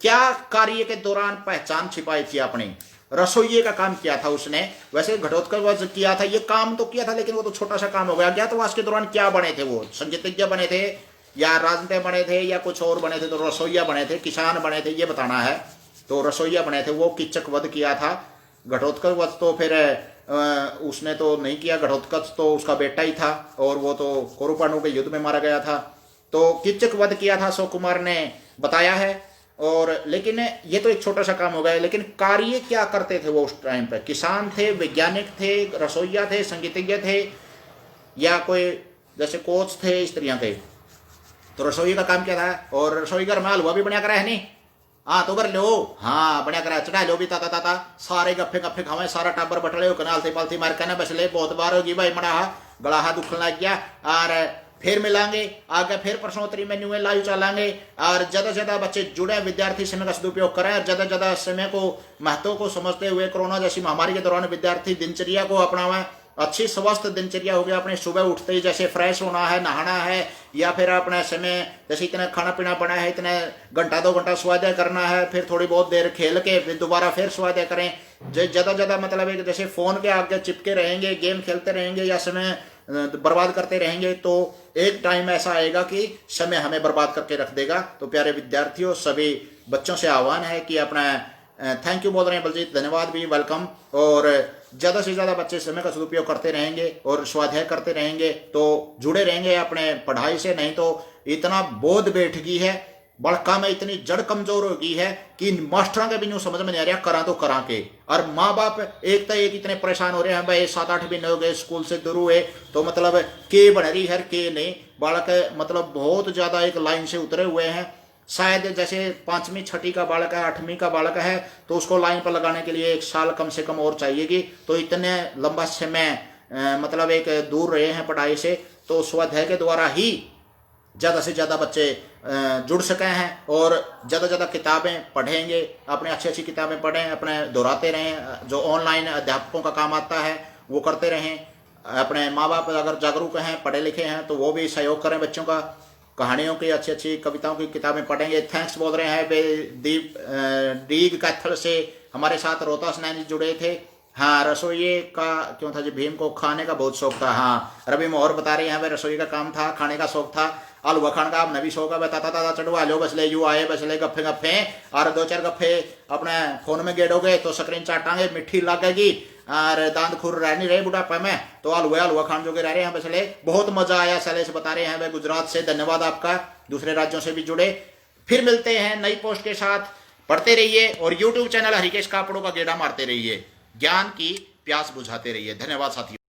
क्या कार्य के दौरान पहचान छिपाई थी अपनी? रसोइये का काम किया था उसने। वैसे घटोत्कच वध किया था, ये काम तो किया था, लेकिन वो तो छोटा सा काम हो गया। अज्ञातवास के दौरान क्या बने थे वो? संगीतज्ञ बने थे या राजनीति बने थे या कुछ और बने थे? तो रसोइया बने थे, किसान बने थे, ये बताना है। तो रसोइया बने थे, वो किचक वध किया था। घटोत्कच वध तो फिर उसने तो नहीं किया, घटोत्कच तो उसका बेटा ही था, और वो तो कौरव पांडवों के युद्ध में मारा गया था। तो किचक वध किया था अशोक कुमार ने बताया है। और लेकिन ये तो एक छोटा सा काम हो गया, लेकिन कार्य क्या करते थे वो उस टाइम पे? किसान थे, वैज्ञानिक थे, रसोइया थे, संगीतज्ञ थे, या कोई जैसे कोच थे, इस तरह के। तो रसोई का काम क्या था? और रसोई घर में हलवा भी बनाया करा है नहीं? हाँ तो कर लो, हाँ बढ़िया करा, चढ़ा लो भी ताता ताता, सारे गफ्फे गफ्फे खावे, सारा टाबर बटले हो कनाल से पालती मार कहना बस ले, बहुत बार होगी भाई मड़ा गला दुखन लग गया। और फिर मिलांगे आगे, फिर प्रश्नोत्तरी मेन्यू में लाइव चलाएंगे, और ज्यादा से ज्यादा बच्चे जुड़े, विद्यार्थी समय का सदुपयोग करें, और ज्यादा ज्यादा समय को महत्व को समझते हुए कोरोना जैसी महामारी के दौरान विद्यार्थी दिनचर्या को अपनावें। अच्छी स्वस्थ दिनचर्या हो गया, अपने सुबह उठते ही जैसे फ्रेश होना है, नहाना है, या फिर अपने समय जैसे इतना खाना पीना बना है, इतने घंटा 2 घंटा स्वाध्याय करना है, फिर थोड़ी बहुत देर खेल के फिर दोबारा फिर स्वाध्याय करें। ज़्यादा ज़्यादा मतलब है कि जैसे फ़ोन के आगे चिपके रहेंगे, गेम खेलते रहेंगे या समय बर्बाद करते रहेंगे, तो एक टाइम ऐसा आएगा कि समय हमें बर्बाद करके रख देगा। तो प्यारे विद्यार्थियों, सभी बच्चों से आह्वान है कि अपना थैंक यू बोल रहे हैं बलजीत, धन्यवाद भी, वेलकम। और ज़्यादा से ज़्यादा बच्चे समय का सदुपयोग करते रहेंगे और स्वाध्याय करते रहेंगे तो जुड़े रहेंगे अपने पढ़ाई से। नहीं तो इतना बोझ बैठ गई है, बड़का में इतनी जड़ कमजोर हो गई है कि मास्टरों के भी न्यू समझ में नहीं आ रहा करा तो करा के, और माँ बाप एक तो एक इतने परेशान हो रहे हैं भाई, 7-8 दिन हो गए स्कूल से दूर हुए, तो मतलब के बन रही है के नहीं, बालक मतलब बहुत ज़्यादा एक लाइन से उतरे हुए हैं। शायद जैसे 5वीं 6ठी का बालक है, 8वीं का बालक है, तो उसको लाइन पर लगाने के लिए 1 साल कम से कम और चाहिएगी। तो इतने लंबा समय मतलब एक दूर रहे हैं पढ़ाई से, तो स्वाध्याय के द्वारा ही ज़्यादा से ज़्यादा बच्चे जुड़ सके हैं, और ज़्यादा ज़्यादा किताबें पढ़ेंगे, अपने अच्छी अच्छी किताबें पढ़ें, अपने दोहराते रहें, जो ऑनलाइन अध्यापकों का काम आता है वो करते रहें। अपने माँ बाप अगर जागरूक हैं, पढ़े लिखे हैं, तो वो भी सहयोग करें बच्चों का, कहानियों की अच्छी अच्छी कविताओं की किताबें पढ़ेंगे। थैंक्स बोल रहे हैं वे दीप डीग कैथल से हमारे साथ रोहतास नैन जी जुड़े थे। हाँ रसोई का क्यों था जी? भीम को खाने का बहुत शौक था। हाँ रवि मोहर बता रहे हैं वे रसोई का काम था, खाने का शौक था, आलू खान का अब नवी शौक है, बताता था चढ़वा लो बस ले यू आए बस ले गफ्फे गफ्फे, और 2-4 गफ्फे अपने फोन में गेड़ोगे तो स्क्रीन चाटांगे, मिट्टी लगेगी, और दांत खुर रह नहीं रहे बुढ़ापे में, तो हलवा खान जो के रह रहे हैं बसले। बहुत मजा आया सले से बता रहे हैं वह गुजरात से। धन्यवाद आपका, दूसरे राज्यों से भी जुड़े। फिर मिलते हैं नई पोस्ट के साथ। पढ़ते रहिए और यूट्यूब चैनल हरिकेश कापड़ों का गेड़ा मारते रहिए, ज्ञान की प्यास बुझाते रहिए। धन्यवाद साथियों।